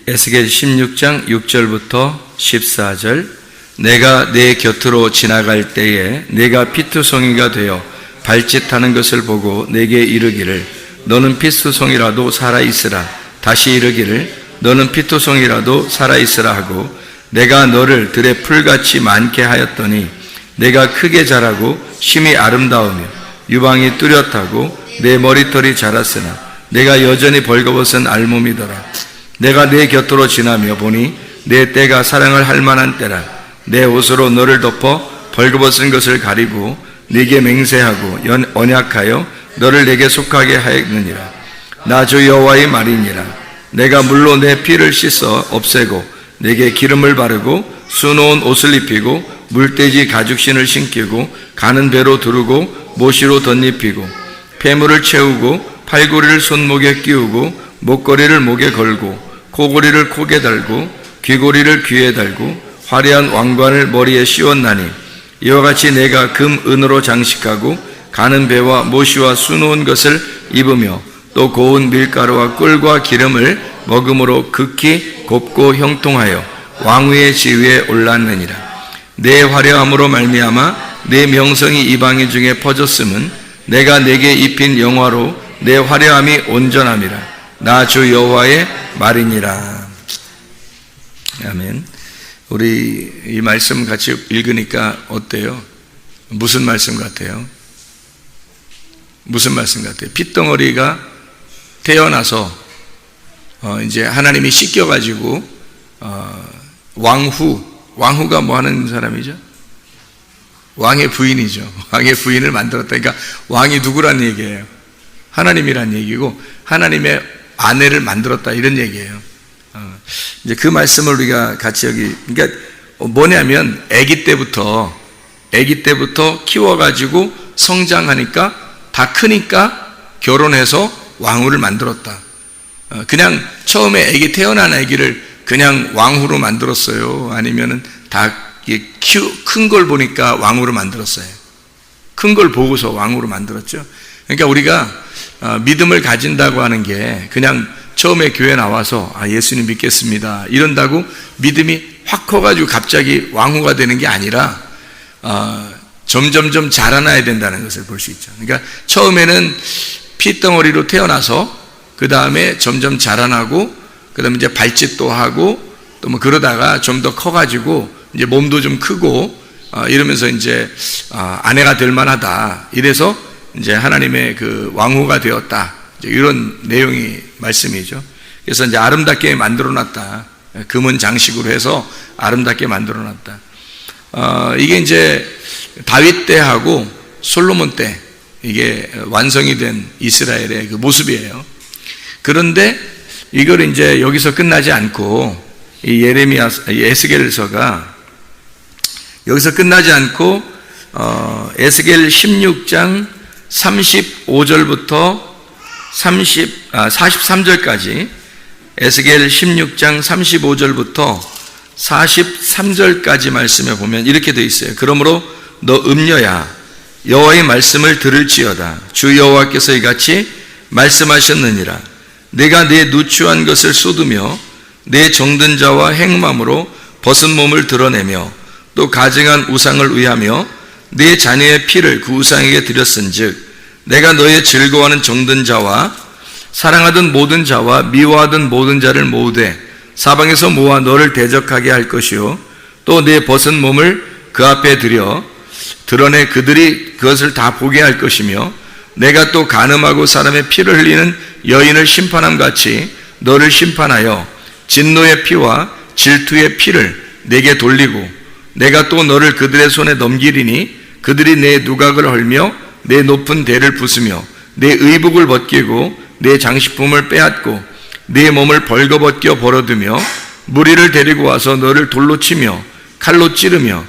에스겔 16장 6절부터 14절. 내가 내 곁으로 지나갈 때에 내가 피투성이가 되어 발짓하는 것을 보고 내게 이르기를 너는 피투성이라도 살아있으라. 다시 이르기를 너는 피투성이라도 살아있으라 하고 내가 너를 들의 풀같이 많게 하였더니 내가 크게 자라고 심히 아름다우며 유방이 뚜렷하고 내 머리털이 자랐으나 내가 여전히 벌거벗은 알몸이더라. 내가 내 곁으로 지나며 보니 내 때가 사랑을 할 만한 때라. 내 옷으로 너를 덮어 벌거벗은 것을 가리고 네게 맹세하고 언약하여 너를 내게 속하게 하였느니라. 나 주 여호와의 말이니라. 내가 물로 내 피를 씻어 없애고 내게 기름을 바르고 수놓은 옷을 입히고 물돼지 가죽신을 신기고 가는 배로 두르고 모시로 덧입히고 폐물을 채우고 팔고리를 손목에 끼우고 목걸이를 목에 걸고 코고리를 코에 달고 귀고리를 귀에 달고 화려한 왕관을 머리에 씌웠나니 이와 같이 내가 금 은으로 장식하고 가는 배와 모시와 수놓은 것을 입으며 또 고운 밀가루와 꿀과 기름을 먹음으로 극히 곱고 형통하여 왕위의 지위에 올랐느니라. 내 화려함으로 말미암아 내 명성이 이방인 중에 퍼졌음은 내가 내게 입힌 영화로 내 화려함이 온전함이라. 나 주 여호와의 말이니라. 아멘. 우리 이 말씀 같이 읽으니까 어때요? 무슨 말씀 같아요? 무슨 말씀 같아요? 핏덩어리가 태어나서 이제 하나님이 씻겨가지고 왕후가 뭐 하는 사람이죠? 왕의 부인이죠. 왕의 부인을 만들었다. 그러니까 왕이 누구란 얘기예요? 하나님이란 얘기고 하나님의 아내를 만들었다 이런 얘기예요. 이제 그 말씀을 우리가 같이 여기, 그러니까 뭐냐면 아기 때부터 키워가지고 성장하니까 다 크니까 결혼해서 왕후를 만들었다. 그냥 처음에 아기 태어난 아기를 그냥 왕후로 만들었어요? 아니면은 다 큰 걸 보니까 왕후로 만들었어요? 큰 걸 보고서 왕후로 만들었죠. 그러니까 우리가 믿음을 가진다고 하는 게 그냥 처음에 교회 나와서 예수님 믿겠습니다 이런다고 믿음이 확 커가지고 갑자기 왕후가 되는 게 아니라 점점점 자라나야 된다는 것을 볼 수 있죠. 그러니까 처음에는 핏덩어리로 태어나서 그 다음에 점점 자라나고 그 다음에 이제 발짓도 하고 또 뭐 그러다가 좀 더 커가지고 이제 몸도 좀 크고 이러면서 이제 아내가 될 만하다. 이래서 이제 하나님의 그 왕후가 되었다. 이런 내용이 말씀이죠. 그래서 이제 아름답게 만들어놨다. 금은 장식으로 해서 아름답게 만들어놨다. 이게 이제 다윗 때하고 솔로몬 때 이게 완성이 된 이스라엘의 그 모습이에요. 그런데 이걸 이제 여기서 끝나지 않고 이 에스겔서가 여기서 끝나지 않고 에스겔 16장 35절부터 43절까지 에스겔 16장 35절부터 43절까지 말씀에 보면 이렇게 되어 있어요. 그러므로 너 음녀야 여호와의 말씀을 들을지어다. 주 여호와께서 이같이 말씀하셨느니라. 내가 내 누추한 것을 쏟으며 내 정든 자와 행음함으로 벗은 몸을 드러내며 또 가증한 우상을 위하며 내 자녀의 피를 그 우상에게 드렸은즉 내가 너의 즐거워하는 정든 자와 사랑하던 모든 자와 미워하던 모든 자를 모으되 사방에서 모아 너를 대적하게 할 것이요 또 내 벗은 몸을 그 앞에 드러내 그들이 그것을 다 보게 할 것이며 내가 또 간음하고 사람의 피를 흘리는 여인을 심판함 같이 너를 심판하여 진노의 피와 질투의 피를 내게 돌리고 내가 또 너를 그들의 손에 넘기리니 그들이 내 누각을 헐며 내 높은 대를 부수며 내 의복을 벗기고 내 장식품을 빼앗고 내 몸을 벌거벗겨 벌어두며 무리를 데리고 와서 너를 돌로 치며 칼로 찌르며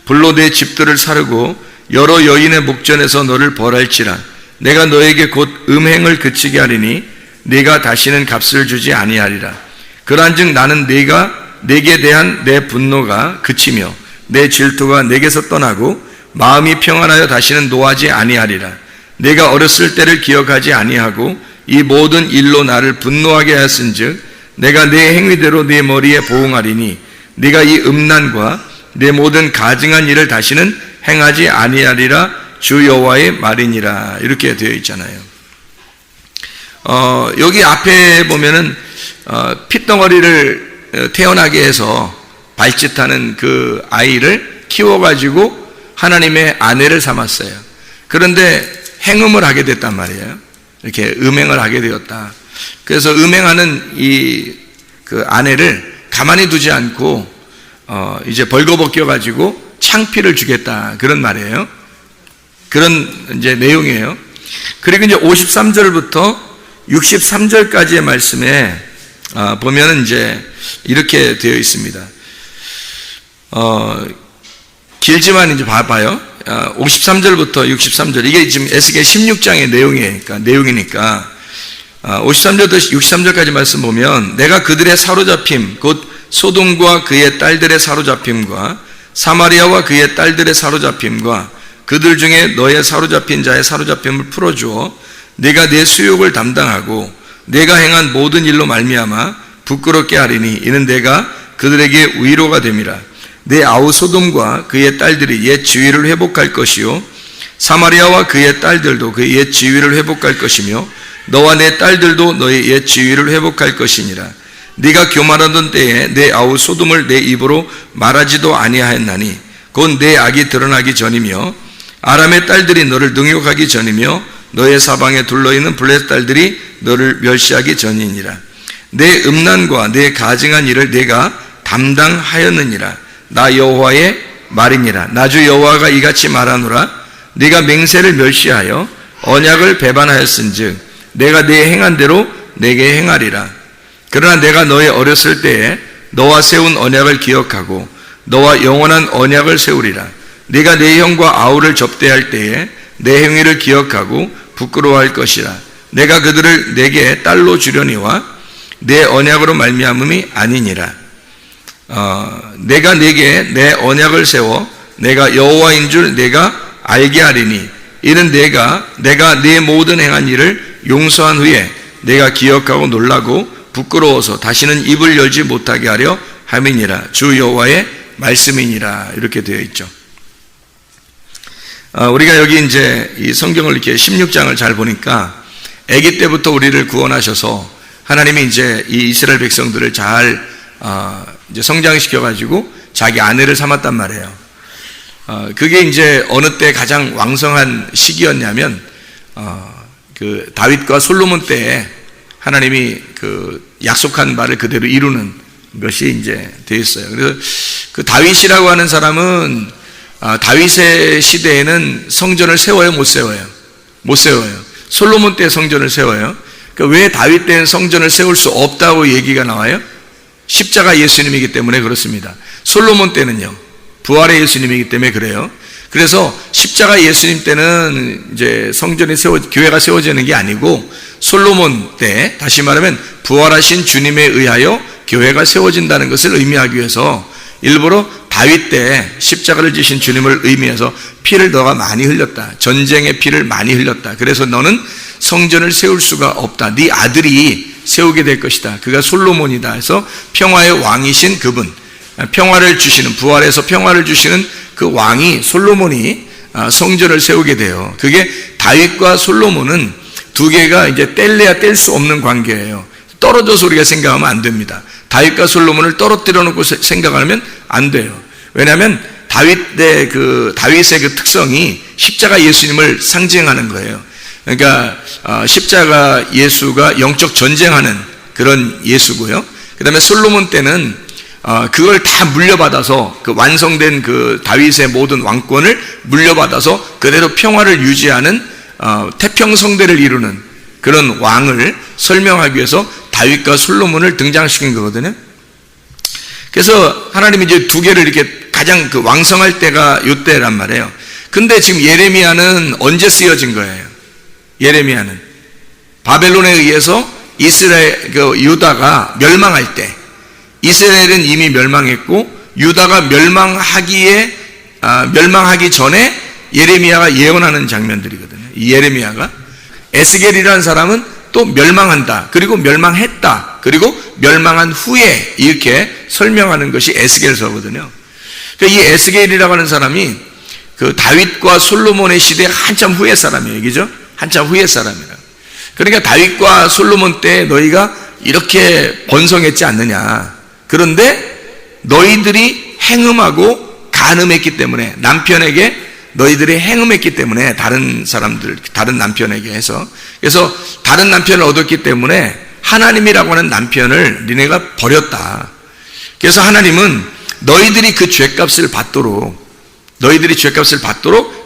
불로 내 집들을 사르고 여러 여인의 목전에서 너를 벌할지라. 내가 너에게 곧 음행을 그치게 하리니 네가 다시는 값을 주지 아니하리라. 그러한즉 나는 내게 대한 내 분노가 그치며 내 질투가 내게서 떠나고 마음이 평안하여 다시는 노하지 아니하리라. 내가 어렸을 때를 기억하지 아니하고 이 모든 일로 나를 분노하게 하였은즉 내가 내 행위대로 네 머리에 보응하리니 네가 이 음란과 내 모든 가증한 일을 다시는 행하지 아니하리라 주 여호와의 말이니라. 이렇게 되어 있잖아요. 여기 앞에 보면은 핏덩어리를 태어나게 해서 발짓하는 그 아이를 키워가지고 하나님의 아내를 삼았어요. 그런데 행음을 하게 됐단 말이에요. 이렇게 음행을 하게 되었다. 그래서 음행하는 그 아내를 가만히 두지 않고 이제 벌거벗겨가지고 창피를 주겠다, 그런 말이에요. 그런 이제 내용이에요. 그리고 이제 53절부터 63절까지의 말씀에 보면은 이제 이렇게 되어 있습니다. 길지만 이제 봐봐요. 53절부터 63절, 이게 지금 에스겔 16장의 내용이니까 53절부터 63절까지 말씀 보면, 내가 그들의 사로잡힘 곧 소돔과 그의 딸들의 사로잡힘과 사마리아와 그의 딸들의 사로잡힘과 그들 중에 너의 사로잡힌 자의 사로잡힘을 풀어주어 네가 내 수욕을 담당하고 내가 행한 모든 일로 말미암아 부끄럽게 하리니 이는 내가 그들에게 위로가 됨이라. 내 아우 소돔과 그의 딸들이 옛 지위를 회복할 것이요 사마리아와 그의 딸들도 그의 옛 지위를 회복할 것이며 너와 내 딸들도 너의 옛 지위를 회복할 것이니라. 네가 교만하던 때에 내 아우 소돔을 내 입으로 말하지도 아니하였나니 곧 내 악이 드러나기 전이며 아람의 딸들이 너를 능욕하기 전이며 너의 사방에 둘러있는 블레셋 딸들이 너를 멸시하기 전이니라. 내 음란과 내 가증한 일을 내가 담당하였느니라. 나 여호와의 말이니라. 나 주 여호와가 이같이 말하노라. 네가 맹세를 멸시하여 언약을 배반하였은즉 내가 네 행한 대로 내게 행하리라. 그러나 내가 너의 어렸을 때에 너와 세운 언약을 기억하고 너와 영원한 언약을 세우리라. 네가 내 형과 아우를 접대할 때에 내 행위를 기억하고 부끄러워할 것이라. 내가 그들을 내게 딸로 주려니와 내 언약으로 말미암음이 아니니라. 내가 네게 내 언약을 세워 내가 여호와인 줄 내가 알게 하리니 이는 내가 네 모든 행한 일을 용서한 후에 내가 기억하고 놀라고 부끄러워서 다시는 입을 열지 못하게 하려 함이니라. 주 여호와의 말씀이니라. 이렇게 되어 있죠. 우리가 여기 이제 이 성경을 이렇게 16장을 잘 보니까 아기 때부터 우리를 구원하셔서 하나님이 이제 이 이스라엘 백성들을 잘 이제 성장시켜 가지고 자기 아내를 삼았단 말이에요. 그게 이제 어느 때 가장 왕성한 시기였냐면 그 다윗과 솔로몬 때에 하나님이 그 약속한 바를 그대로 이루는 것이 이제 되어 있어요. 그래서 그 다윗이라고 하는 사람은 다윗의 시대에는 성전을 세워요, 못 세워요? 못 세워요. 솔로몬 때 성전을 세워요. 그러니까 왜 다윗 때는 성전을 세울 수 없다고 얘기가 나와요? 십자가 예수님이기 때문에 그렇습니다. 솔로몬 때는요, 부활의 예수님이기 때문에 그래요. 그래서 십자가 예수님 때는 이제 성전이 교회가 세워지는 게 아니고 솔로몬 때, 다시 말하면 부활하신 주님에 의하여 교회가 세워진다는 것을 의미하기 위해서 일부러 다윗 때 십자가를 지신 주님을 의미해서 피를 너가 많이 흘렸다. 전쟁의 피를 많이 흘렸다. 그래서 너는 성전을 세울 수가 없다. 네 아들이 세우게 될 것이다. 그가 솔로몬이다. 해서 평화의 왕이신 그분, 평화를 주시는, 부활에서 평화를 주시는 그 왕이 솔로몬이 성전을 세우게 돼요. 그게 다윗과 솔로몬은 두 개가 이제 뗄래야 뗄 수 없는 관계예요. 떨어져서 우리가 생각하면 안 됩니다. 다윗과 솔로몬을 떨어뜨려 놓고 생각하면 안 돼요. 왜냐하면 다윗의 그 특성이 십자가 예수님을 상징하는 거예요. 그러니까 십자가 예수가 영적 전쟁하는 그런 예수고요. 그 다음에 솔로몬 때는 그걸 다 물려받아서 그 완성된 그 다윗의 모든 왕권을 물려받아서 그대로 평화를 유지하는 태평성대를 이루는 그런 왕을 설명하기 위해서 다윗과 솔로몬을 등장시킨 거거든요. 그래서 하나님이 이제 두 개를 이렇게 가장 그 왕성할 때가 이때란 말이에요. 근데 지금 예레미야는 언제 쓰여진 거예요? 예레미야는 바벨론에 의해서 유다가 멸망할 때, 이스라엘은 이미 멸망했고 유다가 멸망하기 전에 예레미야가 예언하는 장면들이거든요. 이 예레미야가, 에스겔이라는 사람은 또 멸망한다, 그리고 멸망했다, 그리고 멸망한 후에 이렇게 설명하는 것이 에스겔서거든요. 그러니까 이 에스겔이라고 하는 사람이 그 다윗과 솔로몬의 시대 한참 후의 사람이에요. 그죠? 한참 후의 사람이라. 그러니까 다윗과 솔로몬 때 너희가 이렇게 번성했지 않느냐. 그런데 너희들이 행음하고 간음했기 때문에, 남편에게 너희들이 행음했기 때문에, 다른 사람들, 다른 남편에게 해서, 그래서 다른 남편을 얻었기 때문에 하나님이라고 하는 남편을 니네가 버렸다. 그래서 하나님은 너희들이 그 죄값을 받도록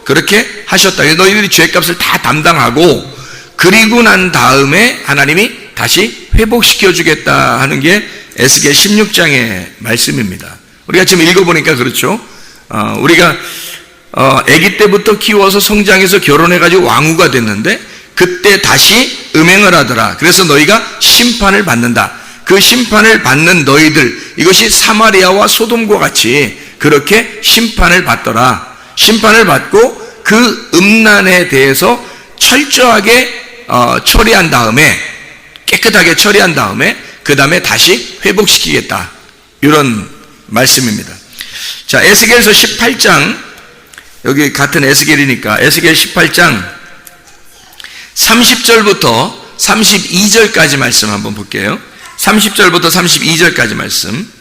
그렇게 하셨다. 너희들이 죄값을 다 담당하고, 그리고 난 다음에 하나님이 다시 회복시켜 주겠다 하는 게 에스겔 16장의 말씀입니다. 우리가 지금 읽어보니까 그렇죠. 우리가 아기 때부터 키워서 성장해서 결혼해가지고 왕후가 됐는데, 그때 다시 음행을 하더라. 그래서 너희가 심판을 받는다. 그 심판을 받는 너희들, 이것이 사마리아와 소돔과 같이 그렇게 심판을 받더라. 심판을 받고 그 음란에 대해서 철저하게 처리한 다음에, 깨끗하게 처리한 다음에 그 다음에 다시 회복시키겠다. 이런 말씀입니다. 자, 에스겔서 18장, 여기 같은 에스겔이니까 에스겔 18장 30절부터 32절까지 말씀 한번 볼게요. 30절부터 32절까지 말씀.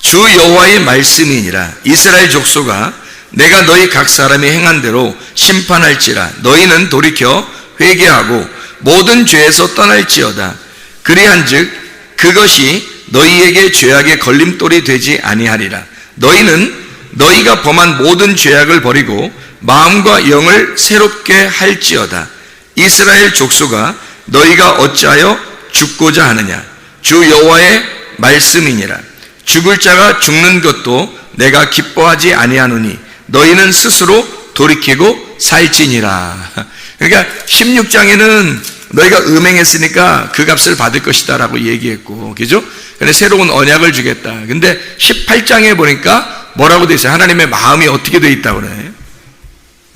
주 여호와의 말씀이니라. 이스라엘 족속아, 내가 너희 각 사람이 행한 대로 심판할지라. 너희는 돌이켜 회개하고 모든 죄에서 떠날지어다. 그리한즉 그것이 너희에게 죄악의 걸림돌이 되지 아니하리라. 너희는 너희가 범한 모든 죄악을 버리고 마음과 영을 새롭게 할지어다. 이스라엘 족속아, 너희가 어찌하여 죽고자 하느냐. 주 여호와의 말씀이니라. 죽을 자가 죽는 것도 내가 기뻐하지 아니하노니 너희는 스스로 돌이키고 살지니라. 그러니까 16장에는 너희가 음행했으니까 그 값을 받을 것이다 라고 얘기했고, 그죠? 근데 새로운 언약을 주겠다. 근데 18장에 보니까 뭐라고 돼 있어요? 하나님의 마음이 어떻게 돼 있다고 그래요?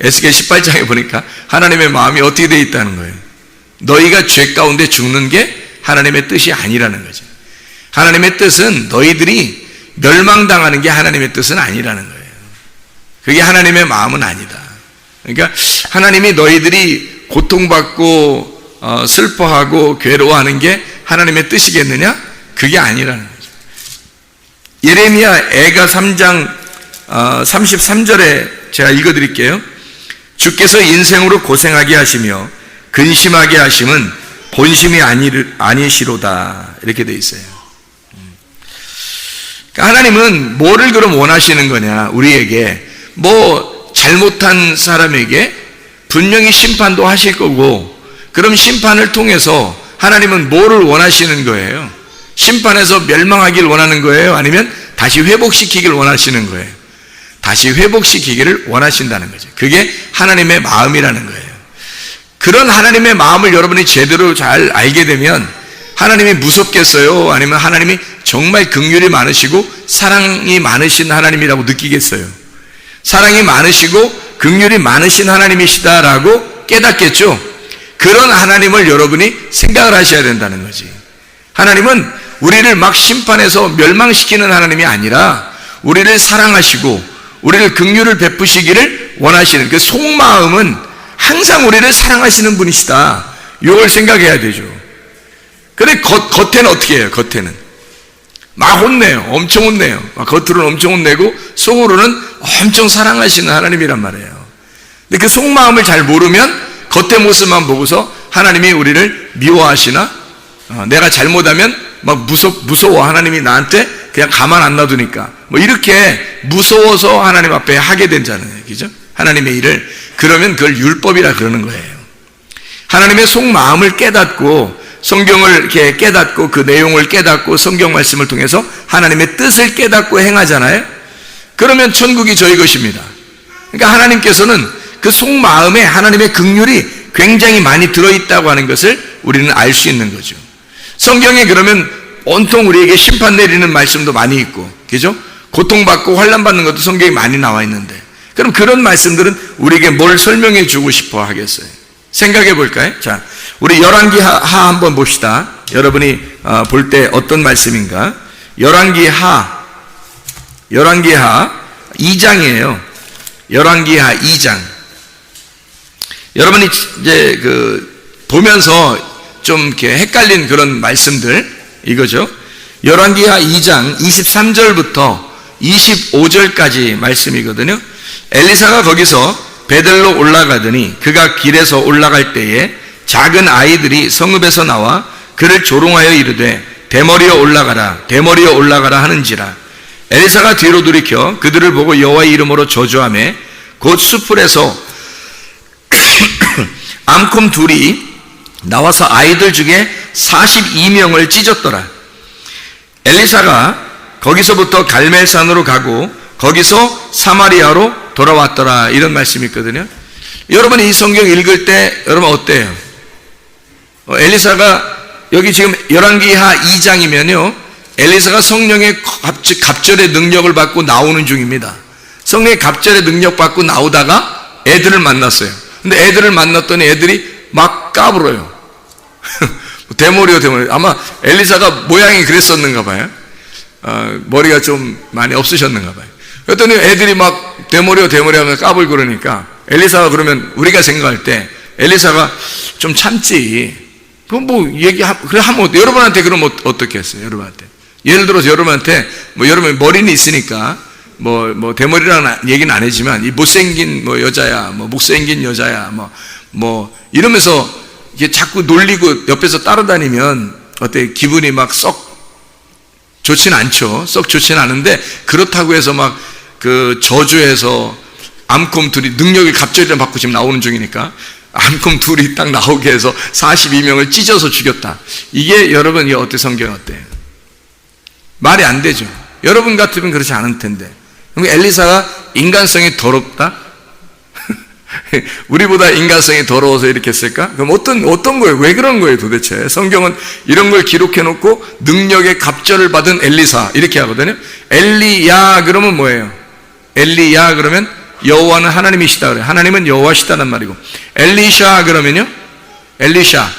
에스겔 18장에 보니까 하나님의 마음이 어떻게 돼 있다는 거예요. 너희가 죄 가운데 죽는 게 하나님의 뜻이 아니라는 거죠. 하나님의 뜻은 너희들이 멸망당하는 게 하나님의 뜻은 아니라는 거예요. 그게 하나님의 마음은 아니다. 그러니까 하나님이 너희들이 고통받고 슬퍼하고 괴로워하는 게 하나님의 뜻이겠느냐? 그게 아니라는 거죠. 예레미야 애가 3장 33절에 제가 읽어드릴게요. 주께서 인생으로 고생하게 하시며 근심하게 하심은 본심이 아니시로다. 이렇게 돼 있어요. 그러니까 하나님은 뭐를 그럼 원하시는 거냐? 우리에게 뭐 잘못한 사람에게 분명히 심판도 하실 거고, 그럼 심판을 통해서 하나님은 뭐를 원하시는 거예요? 심판해서 멸망하길 원하는 거예요? 아니면 다시 회복시키길 원하시는 거예요? 다시 회복시키기를 원하신다는 거죠. 그게 하나님의 마음이라는 거예요. 그런 하나님의 마음을 여러분이 제대로 잘 알게 되면 하나님이 무섭겠어요? 아니면 하나님이 정말 긍휼이 많으시고 사랑이 많으신 하나님이라고 느끼겠어요? 사랑이 많으시고 긍휼이 많으신 하나님이시다라고 깨닫겠죠? 그런 하나님을 여러분이 생각을 하셔야 된다는 거지. 하나님은 우리를 막 심판해서 멸망시키는 하나님이 아니라 우리를 사랑하시고 우리를 긍휼을 베푸시기를 원하시는 그 속마음은 항상 우리를 사랑하시는 분이시다. 이걸 생각해야 되죠. 근데 겉에는 어떻게 해요? 겉에는 막 혼내요. 엄청 혼내요. 겉으로는 엄청 혼내고 속으로는 엄청 사랑하시는 하나님이란 말이에요. 근데 그 속마음을 잘 모르면 겉의 모습만 보고서 하나님이 우리를 미워하시나? 내가 잘못하면 막 무서워. 하나님이 나한테 그냥 가만 안 놔두니까. 뭐 이렇게 무서워서 하나님 앞에 하게 된잖아요. 그죠? 하나님의 일을. 그러면 그걸 율법이라 그러는 거예요. 하나님의 속마음을 깨닫고 성경을 이렇게 깨닫고 그 내용을 깨닫고 성경 말씀을 통해서 하나님의 뜻을 깨닫고 행하잖아요. 그러면 천국이 저희 것입니다. 그러니까 하나님께서는 그 속마음에 하나님의 긍휼이 굉장히 많이 들어있다고 하는 것을 우리는 알 수 있는 거죠. 성경에 그러면 온통 우리에게 심판 내리는 말씀도 많이 있고, 그죠? 고통받고 환난받는 것도 성경에 많이 나와 있는데, 그럼 그런 말씀들은 우리에게 뭘 설명해 주고 싶어 하겠어요? 생각해 볼까요? 자, 우리 열왕기 하 한번 봅시다. 여러분이 볼 때 어떤 말씀인가? 열왕기하 2장이에요. 열왕기하 2장. 여러분이 이제 보면서 좀 이렇게 헷갈린 그런 말씀들 이거죠. 열왕기하 2장 23절부터 25절까지 말씀이거든요. 엘리사가 거기서 베델로 올라가더니 그가 길에서 올라갈 때에 작은 아이들이 성읍에서 나와 그를 조롱하여 이르되 대머리여 올라가라 하는지라. 엘리사가 뒤로 돌이켜 그들을 보고 여호와의 이름으로 저주하매 곧 수풀에서 암콤 둘이 나와서 아이들 중에 42명을 찢었더라. 엘리사가 거기서부터 갈멜산으로 가고 거기서 사마리아로 돌아왔더라. 이런 말씀이 있거든요. 여러분이 이 성경 읽을 때 여러분 어때요? 엘리사가 여기 지금 열왕기하 2장이면요 엘리사가 성령의 갑절의 능력을 받고 나오는 중입니다. 성령의 갑절의 능력 받고 나오다가 애들을 만났어요. 근데 애들을 만났더니 애들이 막 까불어요. 대머리요. 아마 엘리사가 모양이 그랬었는가 봐요. 머리가 좀 많이 없으셨는가 봐요. 그랬더니 애들이 막 대머리요 하면서 까불고 그러니까 엘리사가 그러면 우리가 생각할 때 엘리사가 좀 참지. 그럼 뭐 그래 하면 여러분한테 그러면 어떻게 했어요? 여러분한테. 예를 들어서 여러분한테 여러분 머리는 있으니까 대머리라는 얘기는 안 하지만 이 못생긴 여자야, 못생긴 여자야, 이러면서 이게 자꾸 놀리고 옆에서 따라다니면 어때 기분이 막 썩 좋진 않죠. 썩 좋진 않은데 그렇다고 해서 막 저주해서 암콤 둘이 능력의 갑절을 받고 지금 나오는 중이니까 암콤 둘이 딱 나오게 해서 42명을 찢어서 죽였다. 이게 여러분 이게 어때 성경 어때요? 말이 안 되죠. 여러분 같으면 그렇지 않을 텐데. 그럼 엘리사가 인간성이 더럽다? 우리보다 인간성이 더러워서 이렇게 했을까? 그럼 어떤 거예요? 왜 그런 거예요 도대체? 성경은 이런 걸 기록해 놓고 능력의 갑절을 받은 엘리사 이렇게 하거든요. 엘리야 그러면 뭐예요? 엘리야 그러면 여호와는 하나님이시다 그래요. 하나님은 여호와시다는 말이고 엘리샤 그러면요 엘리샤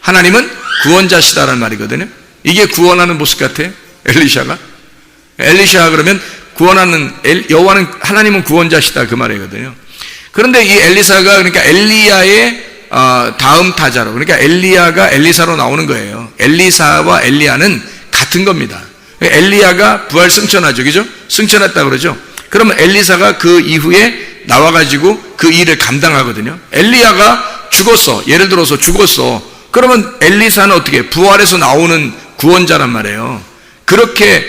하나님은 구원자시다라는 말이거든요. 이게 구원하는 모습 같아요. 엘리샤가 그러면 구원하는 여호와는 하나님은 구원자시다 그 말이거든요. 그런데 이 엘리사가 그러니까 엘리야의 다음 타자로 그러니까 엘리야가 엘리사로 나오는 거예요. 엘리사와 엘리야는 같은 겁니다. 엘리야가 부활 승천하죠, 그죠? 승천했다 그러죠. 그러면 엘리사가 그 이후에 나와가지고 그 일을 감당하거든요. 엘리야가 죽었어. 예를 들어서 죽었어. 그러면 엘리사는 어떻게? 부활해서 나오는 구원자란 말이에요. 그렇게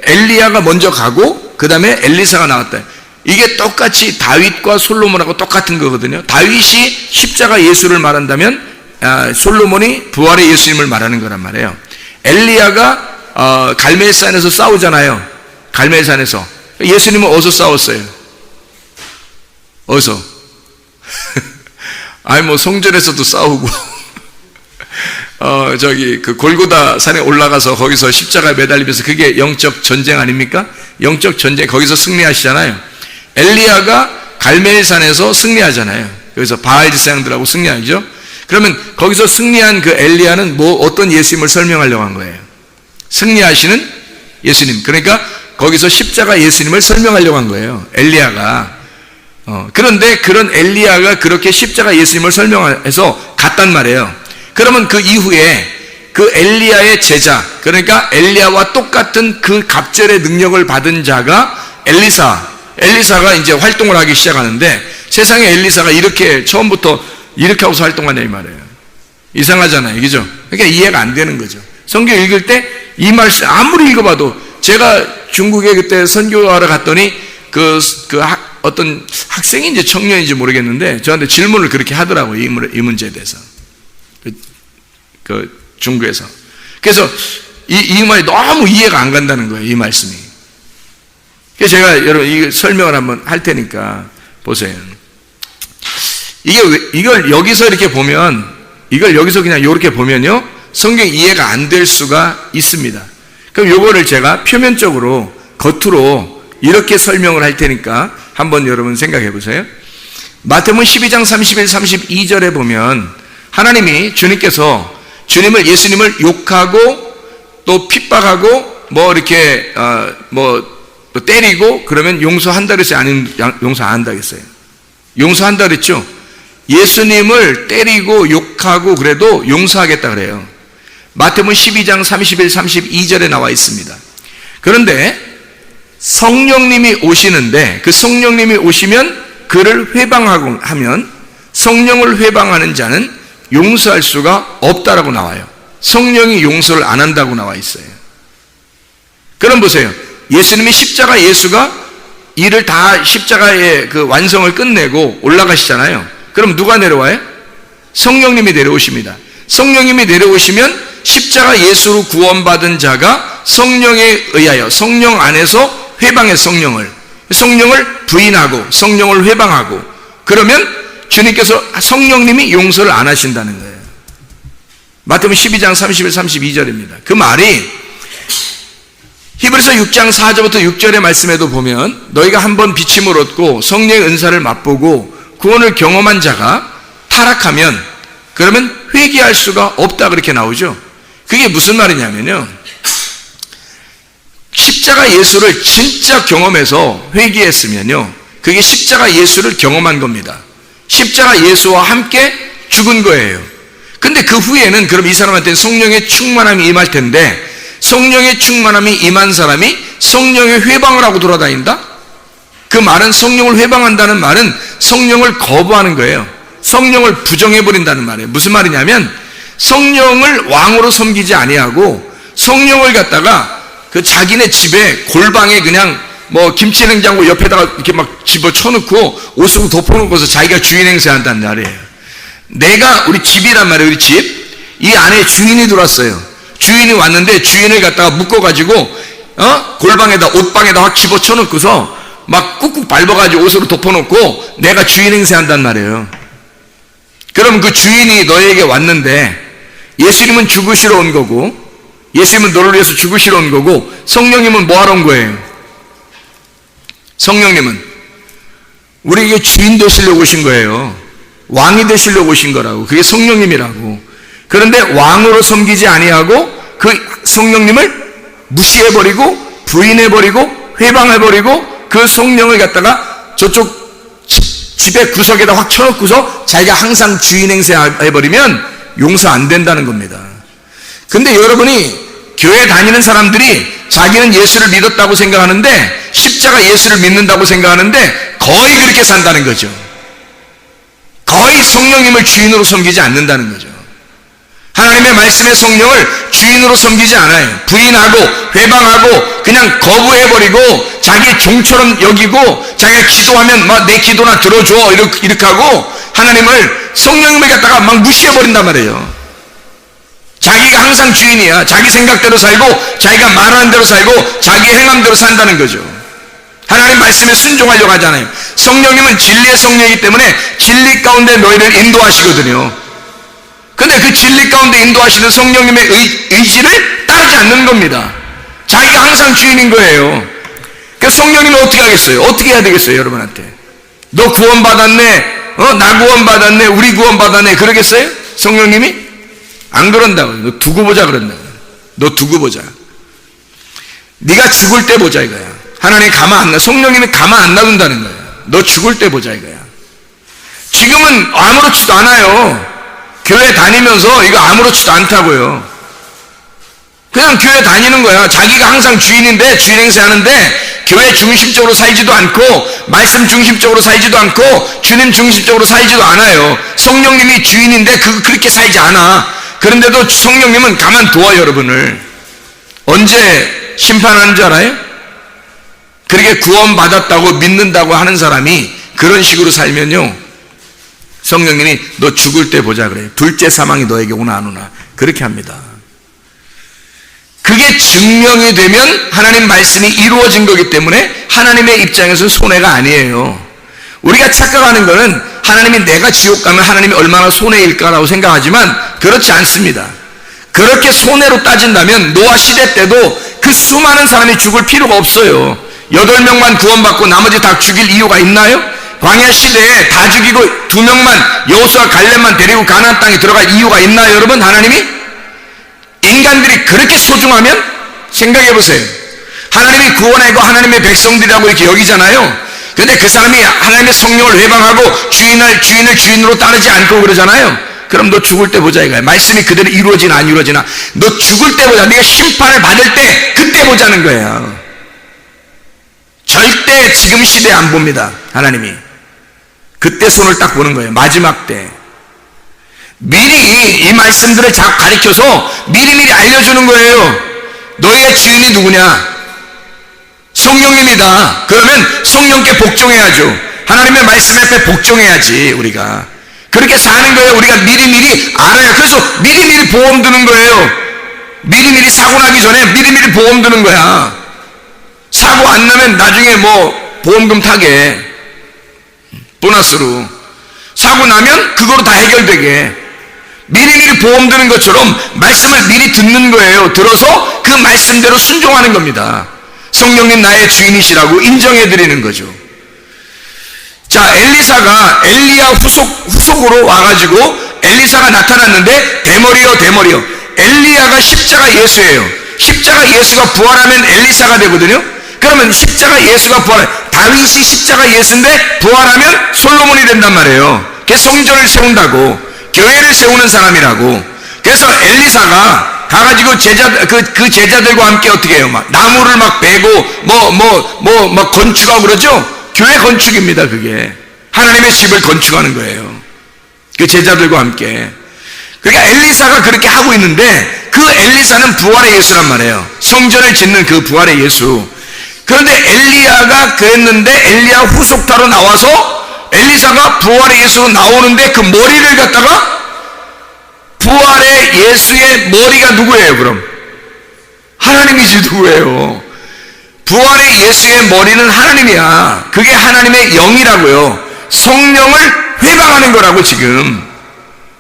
엘리야가 먼저 가고 그 다음에 엘리사가 나왔다. 이게 똑같이 다윗과 솔로몬하고 똑같은 거거든요. 다윗이 십자가 예수를 말한다면 솔로몬이 부활의 예수님을 말하는 거란 말이에요. 엘리야가 갈멜산에서 싸우잖아요. 갈멜산에서 예수님은 어디서 싸웠어요? 어디서? 성전에서도 싸우고 그 골고다 산에 올라가서 거기서 십자가에 매달리면서 그게 영적 전쟁 아닙니까? 영적 전쟁 거기서 승리하시잖아요. 엘리야가 갈멜산에서 승리하잖아요. 여기서 바알 제사장들하고 승리하죠. 그러면 거기서 승리한 그 엘리야는 어떤 예수님을 설명하려고 한 거예요? 승리하시는 예수님. 그러니까 거기서 십자가 예수님을 설명하려고 한 거예요. 엘리야가. 그런데 그런 엘리야가 그렇게 십자가 예수님을 설명해서 갔단 말이에요. 그러면 그 이후에 그 엘리야의 제자, 그러니까 엘리야와 똑같은 그 갑절의 능력을 받은 자가 엘리사가 이제 활동을 하기 시작하는데 세상에 엘리사가 이렇게 처음부터 이렇게 하고서 활동하냐 이 말이에요. 이상하잖아요. 그죠? 그러니까 이해가 안 되는 거죠. 성경 읽을 때 이 말씀 아무리 읽어봐도 제가 중국에 그때 선교하러 갔더니 어떤 학생인지 청년인지 모르겠는데 저한테 질문을 그렇게 하더라고요. 이 문제에 대해서. 중국에서. 그래서 이 말이 너무 이해가 안 간다는 거예요. 이 말씀이. 그래서 제가 여러분 이 설명을 한번 할 테니까 보세요. 이걸 여기서 이렇게 보면 이걸 여기서 그냥 이렇게 보면요 성경 이해가 안 될 수가 있습니다. 그럼 요거를 제가 표면적으로 겉으로 이렇게 설명을 할 테니까 한번 여러분 생각해 보세요. 마태복음 12장 31, 32절에 보면 하나님이 주님께서 예수님을 욕하고 또 핍박하고 뭐 이렇게 또 때리고 그러면 용서한다 그랬어요? 아니면 용서 안 한다 그랬어요? 용서한다 그랬죠? 예수님을 때리고 욕하고 그래도 용서하겠다 그래요. 마태복음 12장 31, 32절에 나와 있습니다. 그런데 성령님이 오시는데 그 성령님이 오시면 그를 회방하고 하면 성령을 회방하는 자는 용서할 수가 없다라고 나와요. 성령이 용서를 안 한다고 나와 있어요. 그럼 보세요. 예수님이 예수가 일을 다 십자가의 그 완성을 끝내고 올라가시잖아요. 그럼 누가 내려와요? 성령님이 내려오십니다. 성령님이 내려오시면 십자가 예수로 구원받은 자가 성령에 의하여 성령 안에서 회방의 성령을 부인하고 성령을 회방하고 그러면 주님께서 성령님이 용서를 안 하신다는 거예요. 마태복음 12장 31, 32절입니다. 그 말이 히브리서 6장 4절부터 6절의 말씀에도 보면 너희가 한번 비침을 얻고 성령의 은사를 맛보고 구원을 경험한 자가 타락하면 그러면 회개할 수가 없다 그렇게 나오죠. 그게 무슨 말이냐면요, 십자가 예수를 진짜 경험해서 회개했으면요 그게 십자가 예수를 경험한 겁니다. 십자가 예수와 함께 죽은 거예요. 근데 그 후에는 그럼 이 사람한테는 성령의 충만함이 임할 텐데 성령의 충만함이 임한 사람이 성령의 회방을 하고 돌아다닌다? 그 말은 성령을 회방한다는 말은 성령을 거부하는 거예요. 성령을 부정해버린다는 말이에요. 무슨 말이냐면 성령을 왕으로 섬기지 아니하고 성령을 갖다가 그 자기네 집에 골방에 그냥 뭐 김치냉장고 옆에다가 이렇게 막 집어쳐놓고 옷으로 덮어놓고서 자기가 주인 행세한다는 말이에요. 우리 집이란 말이에요. 우리 집. 이 안에 주인이 들어왔어요. 주인이 왔는데 주인을 갖다가 묶어가지고 골방에다 옷방에다 확 집어쳐놓고서 막 꾹꾹 밟아가지고 옷으로 덮어놓고 내가 주인 행세한단 말이에요. 그럼 그 주인이 너에게 왔는데 예수님은 죽으시러 온 거고 예수님은 너를 위해서 죽으시러 온 거고 성령님은 뭐하러 온 거예요? 성령님은 우리에게 주인 되시려고 오신 거예요. 왕이 되시려고 오신 거라고. 그게 성령님이라고. 그런데 왕으로 섬기지 아니하고 그 성령님을 무시해버리고 부인해버리고 회방해버리고 그 성령을 갖다가 저쪽 집의 구석에다 확 쳐놓고서 자기가 항상 주인 행세해버리면 용서 안 된다는 겁니다. 근데 여러분이 교회 다니는 사람들이 자기는 예수를 믿었다고 생각하는데 십자가 예수를 믿는다고 생각하는데 거의 그렇게 산다는 거죠. 거의 성령님을 주인으로 섬기지 않는다는 거죠. 하나님의 말씀의 성령을 주인으로 섬기지 않아요. 부인하고 회방하고 그냥 거부해버리고 자기 종처럼 여기고 자기가 기도하면 막 내 기도나 들어줘 이렇게 하고 하나님을 성령님을 갖다가 막 무시해버린단 말이에요. 자기가 항상 주인이야. 자기 생각대로 살고 자기가 말하는 대로 살고 자기 행함대로 산다는 거죠. 하나님 말씀에 순종하려고 하잖아요. 성령님은 진리의 성령이기 때문에 진리 가운데 너희를 인도하시거든요. 근데 그 진리 가운데 인도하시는 성령님의 의지를 따르지 않는 겁니다. 자기가 항상 주인인 거예요. 그래서 성령님은 어떻게 하겠어요? 어떻게 해야 되겠어요, 여러분한테? 너 구원받았네, 나 구원받았네, 우리 구원받았네, 그러겠어요? 성령님이? 안 그런다고요. 너 두고 보자 그런다고요. 너 두고 보자. 네가 죽을 때 보자 이거야. 하나님 가만 안 놔. 성령님이 가만 안 놔둔다는 거예요. 너 죽을 때 보자 이거야. 지금은 아무렇지도 않아요. 교회 다니면서 이거 아무렇지도 않다고요. 그냥 교회 다니는 거야. 자기가 항상 주인인데 주인 행세하는데 교회 중심적으로 살지도 않고 말씀 중심적으로 살지도 않고 주님 중심적으로 살지도 않아요. 성령님이 주인인데 그렇게 살지 않아. 그런데도 성령님은 가만둬요, 여러분을. 언제 심판하는 줄 알아요? 그렇게 구원받았다고 믿는다고 하는 사람이 그런 식으로 살면요, 성령님이 너 죽을 때 보자 그래요. 둘째 사망이 너에게 오나 안 오나 그렇게 합니다. 그게 증명이 되면 하나님 말씀이 이루어진 거기 때문에 하나님의 입장에서는 손해가 아니에요. 우리가 착각하는 거는 하나님이 내가 지옥 가면 하나님이 얼마나 손해일까라고 생각하지만 그렇지 않습니다. 그렇게 손해로 따진다면 노아 시대 때도 그 수많은 사람이 죽을 필요가 없어요. 8명만 구원받고 나머지 다 죽일 이유가 있나요? 광야 시대에 다 죽이고 2명만 여호수아 갈렙만 데리고 가나안 땅에 들어갈 이유가 있나요, 여러분? 하나님이? 인간들이 그렇게 소중하면 생각해 보세요. 하나님이 구원하고 하나님의 백성들이라고 이렇게 여기잖아요. 근데 그 사람이 하나님의 성령을 회방하고 주인을 주인으로 따르지 않고 그러잖아요. 그럼 너 죽을 때 보자 이거야. 말씀이 그대로 이루어지나 안 이루어지나 너 죽을 때 보자. 네가 심판을 받을 때 그때 보자는 거예요. 절대 지금 시대에 안 봅니다. 하나님이 그때 손을 딱 보는 거예요. 마지막 때 미리 이 말씀들을 가르쳐서 미리미리 알려주는 거예요. 너희의 주인이 누구냐? 성령님이다. 그러면 성령께 복종해야죠. 하나님의 말씀 앞에 복종해야지. 우리가 그렇게 사는 거예요. 우리가 미리미리 알아요. 그래서 미리미리 보험 드는 거예요. 미리미리 사고 나기 전에 미리미리 보험 드는 거야. 사고 안 나면 나중에 뭐 보험금 타게 보너스로 사고 나면 그거로 다 해결되게 미리미리 보험 드는 것처럼 말씀을 미리 듣는 거예요. 들어서 그 말씀대로 순종하는 겁니다. 성령님 나의 주인이시라고 인정해 드리는 거죠. 자, 엘리사가 엘리야 후속으로 와가지고 엘리사가 나타났는데 대머리요. 엘리야가 십자가 예수예요. 십자가 예수가 부활하면 엘리사가 되거든요. 그러면 십자가 예수가 다윗이 십자가 예수인데 부활하면 솔로몬이 된단 말이에요. 그래서 성전을 세운다고, 교회를 세우는 사람이라고. 그래서 엘리사가 가가지고 그 제자들과 함께 어떻게 해요? 막 나무를 막 베고 막 건축하고 그러죠? 교회 건축입니다. 그게 하나님의 집을 건축하는 거예요. 그 제자들과 함께. 그러니까 엘리사가 그렇게 하고 있는데 그 엘리사는 부활의 예수란 말이에요. 성전을 짓는 그 부활의 예수. 그런데 엘리야가 그랬는데 엘리야 후속타로 나와서 엘리사가 부활의 예수로 나오는데 그 머리를 갖다가 부활의 예수의 머리가 누구예요? 그럼 하나님이지 누구예요? 부활의 예수의 머리는 하나님이야. 그게 하나님의 영이라고요. 성령을 회방하는 거라고. 지금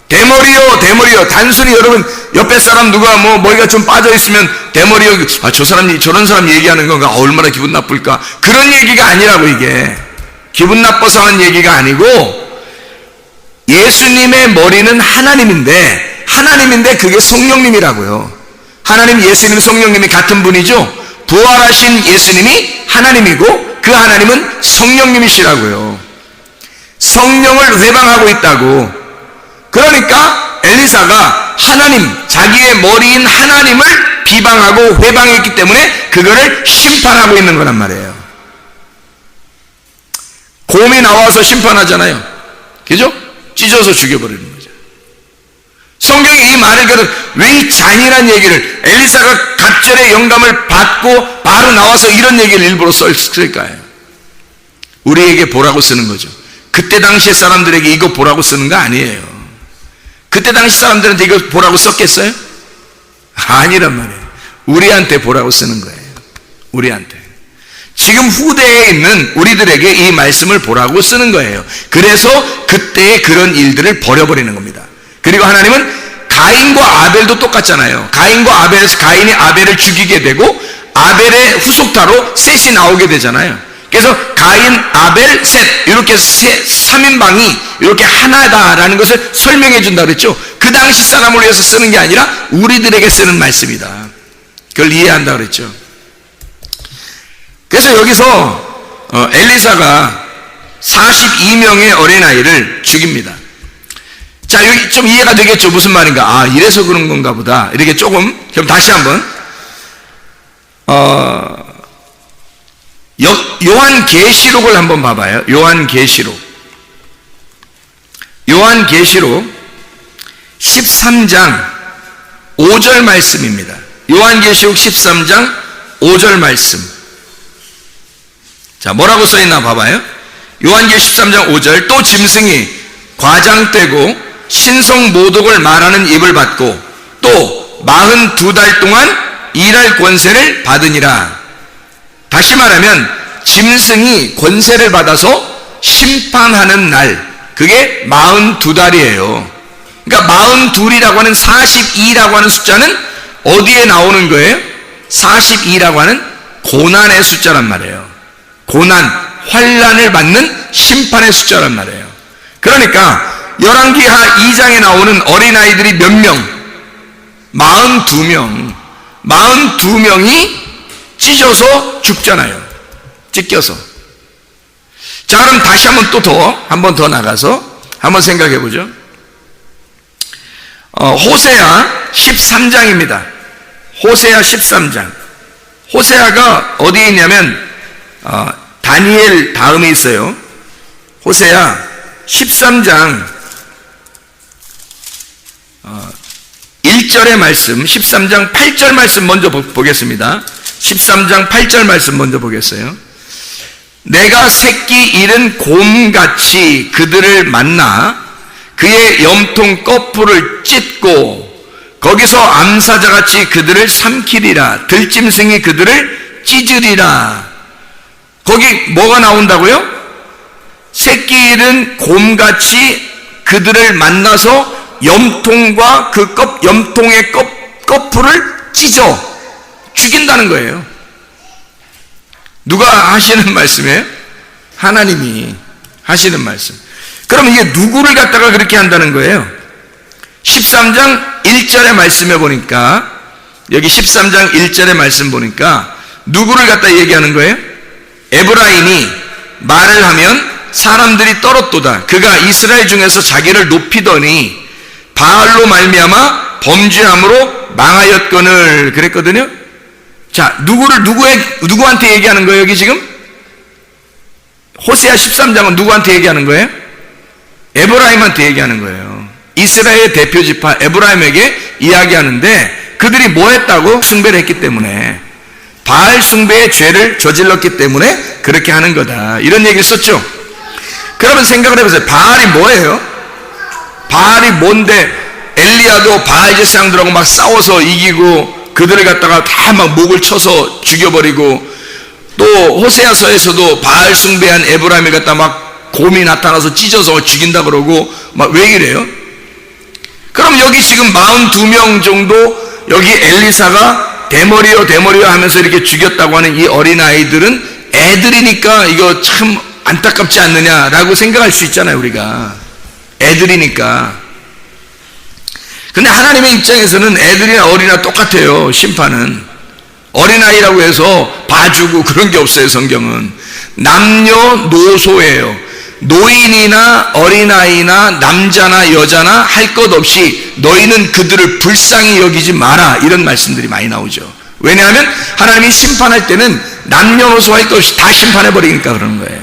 대머리요. 단순히 여러분 옆에 사람 누가 뭐 머리가 좀 빠져 있으면 대머리요, 저 사람이 저런 사람 얘기하는 건가, 얼마나 기분 나쁠까, 그런 얘기가 아니라고. 이게 기분 나빠서 하는 얘기가 아니고 예수님의 머리는 하나님인데 그게 성령님이라고요. 하나님, 예수님, 성령님이 같은 분이죠. 부활하신 예수님이 하나님이고 그 하나님은 성령님이시라고요. 성령을 회방하고 있다고. 그러니까 엘리사가 자기의 머리인 하나님을 비방하고 회방했기 때문에 그거를 심판하고 있는 거란 말이에요. 곰이 나와서 심판하잖아요. 그죠? 찢어서 죽여버리는 거죠. 성경이 이 말을 왜 이 잔인한 얘기를, 엘리사가 갑절의 영감을 받고 바로 나와서 이런 얘기를 일부러 쓸까요? 우리에게 보라고 쓰는 거죠. 그때 당시의 사람들에게 이거 보라고 쓰는 거 아니에요. 그때 당시 사람들한테 이거 보라고 썼겠어요? 아니란 말이에요. 우리한테 보라고 쓰는 거예요. 우리한테. 지금 후대에 있는 우리들에게 이 말씀을 보라고 쓰는 거예요. 그래서 그때의 그런 일들을 버려버리는 겁니다. 그리고 하나님은 가인과 아벨도 똑같잖아요. 가인이 아벨을 죽이게 되고 아벨의 후속타로 셋이 나오게 되잖아요. 그래서 가인, 아벨, 셋, 이렇게 3인방이 이렇게 하나다라는 것을 설명해 준다 그랬죠. 그 당시 사람을 위해서 쓰는 게 아니라 우리들에게 쓰는 말씀이다. 그걸 이해한다 그랬죠. 그래서 여기서 엘리사가 42명의 어린아이를 죽입니다. 자, 여기 좀 이해가 되겠죠? 무슨 말인가? 아, 이래서 그런 건가 보다. 이렇게 조금. 그럼 다시 한번. 요한계시록을 한번 봐봐요. 요한계시록 13장 5절 말씀입니다. 요한계시록 13장 5절 말씀. 자, 뭐라고 써있나 봐봐요. 요한계시록 13장 5절. 또 짐승이 과장되고 신성 모독을 말하는 입을 받고 또 42달 동안 일할 권세를 받으니라. 다시 말하면 짐승이 권세를 받아서 심판하는 날, 그게 42달이에요. 그러니까 42이라고 하는 42라고 하는 숫자는 어디에 나오는 거예요? 42라고 하는 고난의 숫자란 말이에요. 고난, 환난을 받는 심판의 숫자란 말이에요. 그러니까 열왕기하 2장에 나오는 어린아이들이 몇 명? 42명이 찢어서 죽잖아요. 찢겨서. 자, 그럼 다시 한 번 더 나가서 한번 생각해 보죠. 호세아 13장입니다. 호세아 13장. 호세아가 어디에 있냐면 다니엘 다음에 있어요. 호세아 13장 1절의 말씀, 13장 8절 말씀 먼저 보겠습니다. 13장 8절 말씀 먼저 보겠어요. 내가 새끼 잃은 곰같이 그들을 만나 그의 염통 거풀을 찢고 거기서 암사자같이 그들을 삼키리라. 들짐승이 그들을 찢으리라. 거기 뭐가 나온다고요? 새끼 잃은 곰같이 그들을 만나서 염통과 그 염통의 거풀을 찢어 죽인다는 거예요. 누가 하시는 말씀이에요? 하나님이 하시는 말씀. 그럼 이게 누구를 갖다가 그렇게 한다는 거예요? 13장 1절의 말씀에 보니까, 여기 13장 1절의 말씀 보니까 누구를 갖다 얘기하는 거예요? 에브라임이 말을 하면 사람들이 떨었도다. 그가 이스라엘 중에서 자기를 높이더니 바알로 말미암아 범죄함으로 망하였거늘 그랬거든요. 자, 누구한테 얘기하는 거예요, 여기 지금? 호세아 13장은 누구한테 얘기하는 거예요? 에브라임한테 얘기하는 거예요. 이스라엘의 대표 지파 에브라임에게 이야기하는데, 그들이 뭐 했다고? 숭배를 했기 때문에, 바알 숭배의 죄를 저질렀기 때문에 그렇게 하는 거다, 이런 얘기를 썼죠. 그러면 생각을 해보세요. 바알이 뭐예요? 바알이 뭔데? 엘리야도 바알 제사장들하고 막 싸워서 이기고 그들을 갖다가 다 막 목을 쳐서 죽여버리고, 또 호세아서에서도 바알 숭배한 에브라임을 갖다 막 곰이 나타나서 찢어서 죽인다 그러고 막 왜 이래요? 그럼 여기 지금 42명 정도 여기 엘리사가 대머리요 하면서 이렇게 죽였다고 하는 이 어린아이들은 애들이니까 이거 참 안타깝지 않느냐라고 생각할 수 있잖아요, 우리가. 애들이니까. 근데 하나님의 입장에서는 애들이나 어린아 똑같아요, 심판은. 어린아이라고 해서 봐주고 그런 게 없어요, 성경은. 남녀노소예요. 노인이나 어린아이나 남자나 여자나 할 것 없이 너희는 그들을 불쌍히 여기지 마라, 이런 말씀들이 많이 나오죠. 왜냐하면 하나님이 심판할 때는 남녀노소 할 것 없이 다 심판해버리니까 그러는 거예요.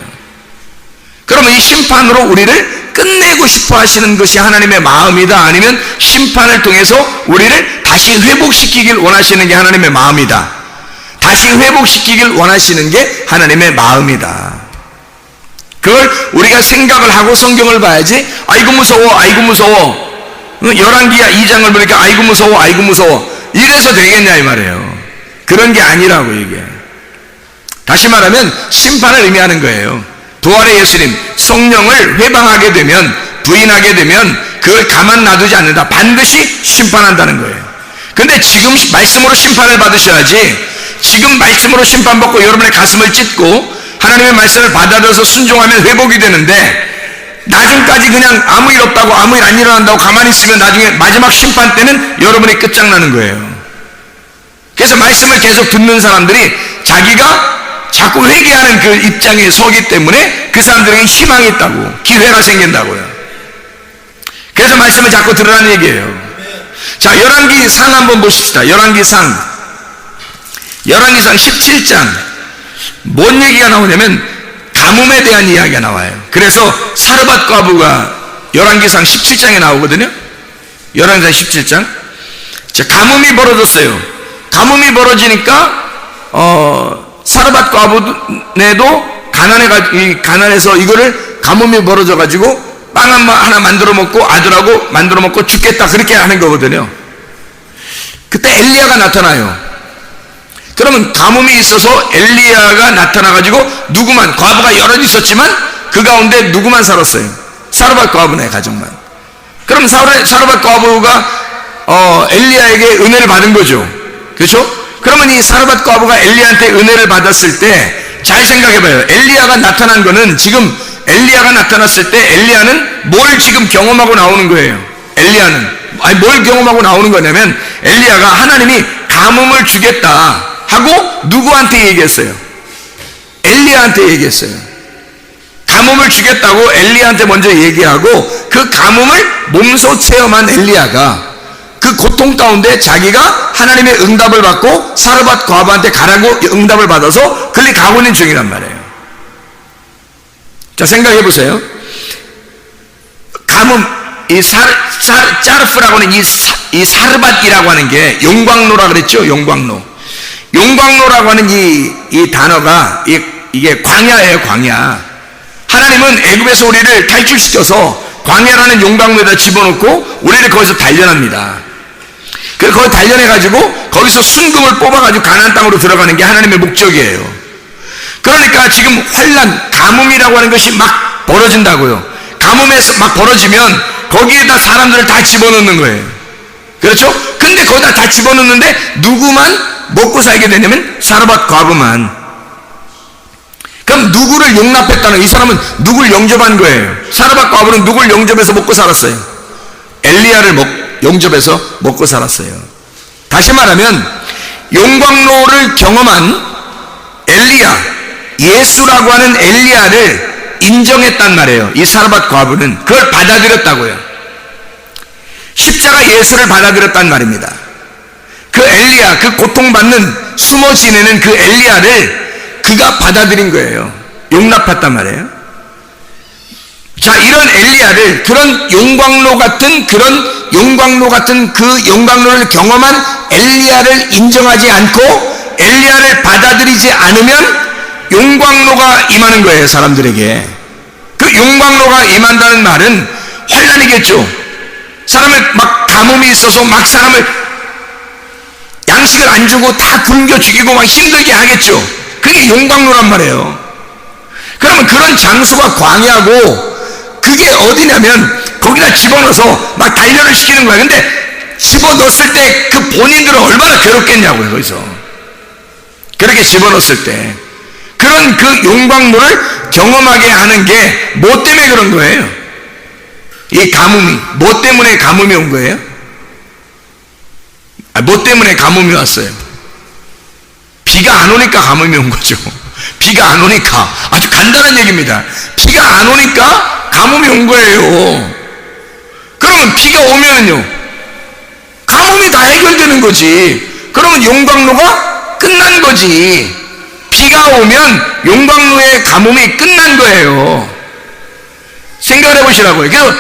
그러면 이 심판으로 우리를 끝내고 싶어 하시는 것이 하나님의 마음이다, 아니면 심판을 통해서 우리를 다시 회복시키길 원하시는 게 하나님의 마음이다, 다시 회복시키길 원하시는 게 하나님의 마음이다. 그걸 우리가 생각을 하고 성경을 봐야지, 아이고 무서워, 열왕기야 2장을 보니까 아이고 무서워 이래서 되겠냐 이 말이에요. 그런 게 아니라고. 이게 다시 말하면 심판을 의미하는 거예요. 부활의 예수님, 성령을 회방하게 되면, 부인하게 되면 그걸 가만 놔두지 않는다, 반드시 심판한다는 거예요. 근데 지금 말씀으로 심판을 받으셔야지, 지금 말씀으로 심판받고 여러분의 가슴을 찢고 하나님의 말씀을 받아들여서 순종하면 회복이 되는데, 나중까지 그냥 아무 일 없다고, 아무 일 안 일어난다고 가만히 있으면 나중에 마지막 심판 때는 여러분이 끝장나는 거예요. 그래서 말씀을 계속 듣는 사람들이 자기가 자꾸 회개하는 그 입장에 서기 때문에 그 사람들에게 희망이 있다고, 기회가 생긴다고요. 그래서 말씀을 자꾸 들으라는 얘기예요. 자, 열왕기상 한번 보십시다. 열왕기상 17장 뭔 얘기가 나오냐면 가뭄에 대한 이야기가 나와요. 그래서 사르밧 과부가 열왕기상 17장에 나오거든요. 열왕기상 17장. 자, 가뭄이 벌어졌어요. 가뭄이 벌어지니까 사르밧 과부네도 가난해서 이거를, 가뭄이 벌어져 가지고 빵 하나 만들어 먹고 아들하고 만들어 먹고 죽겠다, 그렇게 하는 거거든요. 그때 엘리야가 나타나요. 그러면 가뭄이 있어서 엘리야가 나타나 가지고 과부가 여럿 있었지만 그 가운데 누구만 살았어요? 사르밧 과부네 가정만. 그럼 사르밧 과부가 엘리야에게 은혜를 받은 거죠. 그렇죠? 그러면 이 사르밧 과부가 엘리야한테 은혜를 받았을 때 잘 생각해봐요. 엘리야가 나타난 거는, 지금 엘리야가 나타났을 때 엘리야는 뭘 지금 경험하고 나오는 거예요? 엘리야는 아니 뭘 경험하고 나오는 거냐면 엘리야가 하나님이 가뭄을 주겠다 하고 누구한테 얘기했어요? 엘리야한테 얘기했어요. 가뭄을 주겠다고 엘리야한테 먼저 얘기하고 그 가뭄을 몸소 체험한 엘리야가 그 고통 가운데 자기가 하나님의 응답을 받고 사르밧 과부한테 가라고 응답을 받아서 그리 가고 있는 중이란 말이에요. 자, 생각해 보세요. 가뭄, 짜르프라고 하는 이 사르밧이라고 하는 게 용광로라 그랬죠? 용광로. 용광로라고 하는 이 단어가 이게 광야예요, 광야. 하나님은 애굽에서 우리를 탈출시켜서 광야라는 용광로에다 집어넣고 우리를 거기서 단련합니다. 그래서 거기 단련해가지고 거기서 순금을 뽑아가지고 가나안 땅으로 들어가는 게 하나님의 목적이에요. 그러니까 지금 환난, 가뭄이라고 하는 것이 막 벌어진다고요. 가뭄에서 막 벌어지면 거기에다 사람들을 다 집어넣는 거예요. 그렇죠? 근데 거기다 다 집어넣는데 누구만 먹고 살게 되냐면 사르밧 과부만. 그럼 누구를 용납했다는, 이 사람은 누구를 영접한 거예요? 사르밧 과부는 누구를 영접해서 먹고 살았어요? 엘리야를 영접해서 먹고 살았어요. 다시 말하면 용광로를 경험한 엘리야, 예수라고 하는 엘리야를 인정했단 말이에요. 이 사르밧 과부는 그걸 받아들였다고요. 십자가 예수를 받아들였단 말입니다. 그 엘리야, 그 고통받는 숨어 지내는 그 엘리야를 그가 받아들인 거예요. 용납했단 말이에요. 자, 이런 엘리야를, 그런 용광로 같은 그 용광로를 경험한 엘리야를 인정하지 않고 엘리야를 받아들이지 않으면 용광로가 임하는 거예요, 사람들에게. 그 용광로가 임한다는 말은 환난이겠죠. 사람을 막 가뭄이 있어서 막 사람을 양식을 안 주고 다 굶겨 죽이고 막 힘들게 하겠죠. 그게 용광로란 말이에요. 그러면 그런 장소가 광야고 그게 어디냐면 거기다 집어넣어서 막 단련을 시키는 거야. 근데 집어넣었을 때 그 본인들은 얼마나 괴롭겠냐고요, 거기서. 그렇게 집어넣었을 때. 그런 그 용광로를 경험하게 하는 게 뭐 때문에 그런 거예요? 이 가뭄이. 뭐 때문에 가뭄이 온 거예요? 뭐 때문에 가뭄이 왔어요? 비가 안 오니까 가뭄이 온 거죠. 비가 안 오니까. 아주 간단한 얘기입니다. 비가 안 오니까 가뭄이 온 거예요. 그러면 비가 오면요, 가뭄이 다 해결되는 거지. 그러면 용광로가 끝난 거지. 비가 오면 용광로의 가뭄이 끝난 거예요. 생각을 해보시라고요. 그래서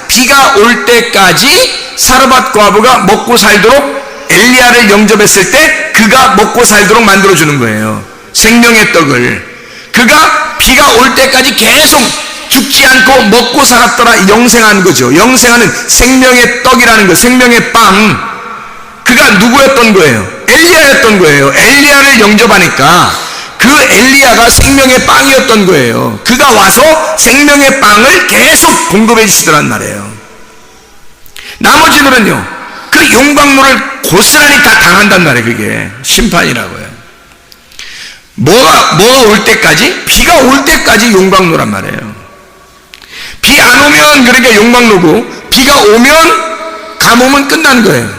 비가 올 때까지 사르밧 과부가 먹고 살도록 엘리야를 영접했을 때 그가 먹고 살도록 만들어주는 거예요. 생명의 떡을. 그가 비가 올 때까지 계속 죽지 않고 먹고 살았더라. 영생한 거죠. 영생하는 생명의 떡이라는 거, 생명의 빵. 그가 누구였던 거예요? 엘리야였던 거예요. 엘리야를 영접하니까 그 엘리야가 생명의 빵이었던 거예요. 그가 와서 생명의 빵을 계속 공급해 주시더란 말이에요. 나머지들은요, 그 용광로를 고스란히 다 당한단 말이에요. 그게 심판이라고요. 뭐가 올 때까지? 비가 올 때까지 용광로란 말이에요. 비 안 오면 그러니까 용광로고, 비가 오면 가뭄은 끝난 거예요.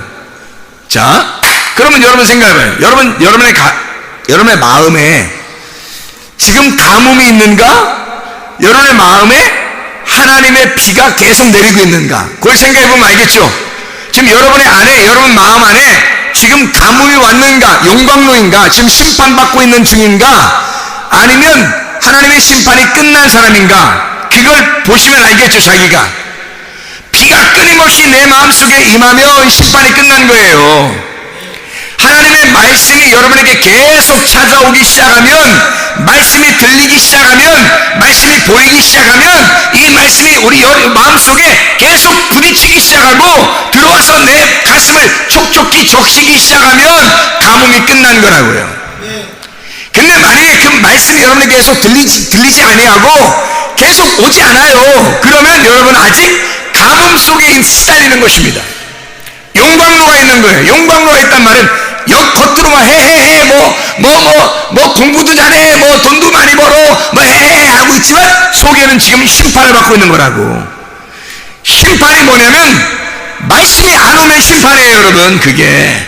자, 그러면 여러분 생각해봐요. 여러분의 마음에 지금 가뭄이 있는가? 여러분의 마음에 하나님의 비가 계속 내리고 있는가? 그걸 생각해보면 알겠죠? 지금 여러분 마음 안에 지금 가뭄이 왔는가? 용광로인가? 지금 심판받고 있는 중인가? 아니면 하나님의 심판이 끝난 사람인가? 그걸 보시면 알겠죠, 자기가. 비가 끊임없이 내 마음속에 임하면 심판이 끝난 거예요. 하나님의 말씀이 여러분에게 계속 찾아오기 시작하면, 말씀이 들리기 시작하면, 말씀이 보이기 시작하면, 이 말씀이 우리 마음속에 계속 부딪히기 시작하고 들어와서 내 가슴을 촉촉히 적시기 시작하면 가뭄이 끝난 거라고요. 근데 만약에 그 말씀이 여러분에게 계속 들리지 아니하고 계속 오지 않아요. 그러면 여러분 아직 가뭄 속에 시달리는 것입니다. 용광로가 있는 거예요. 용광로가 있단 말은 겉으로만 헤헤헤 뭐 공부도 잘해 뭐 돈도 많이 벌어 뭐 헤헤헤 하고 있지만 속에는 지금 심판을 받고 있는 거라고. 심판이 뭐냐면 말씀이 안 오면 심판이에요, 여러분. 그게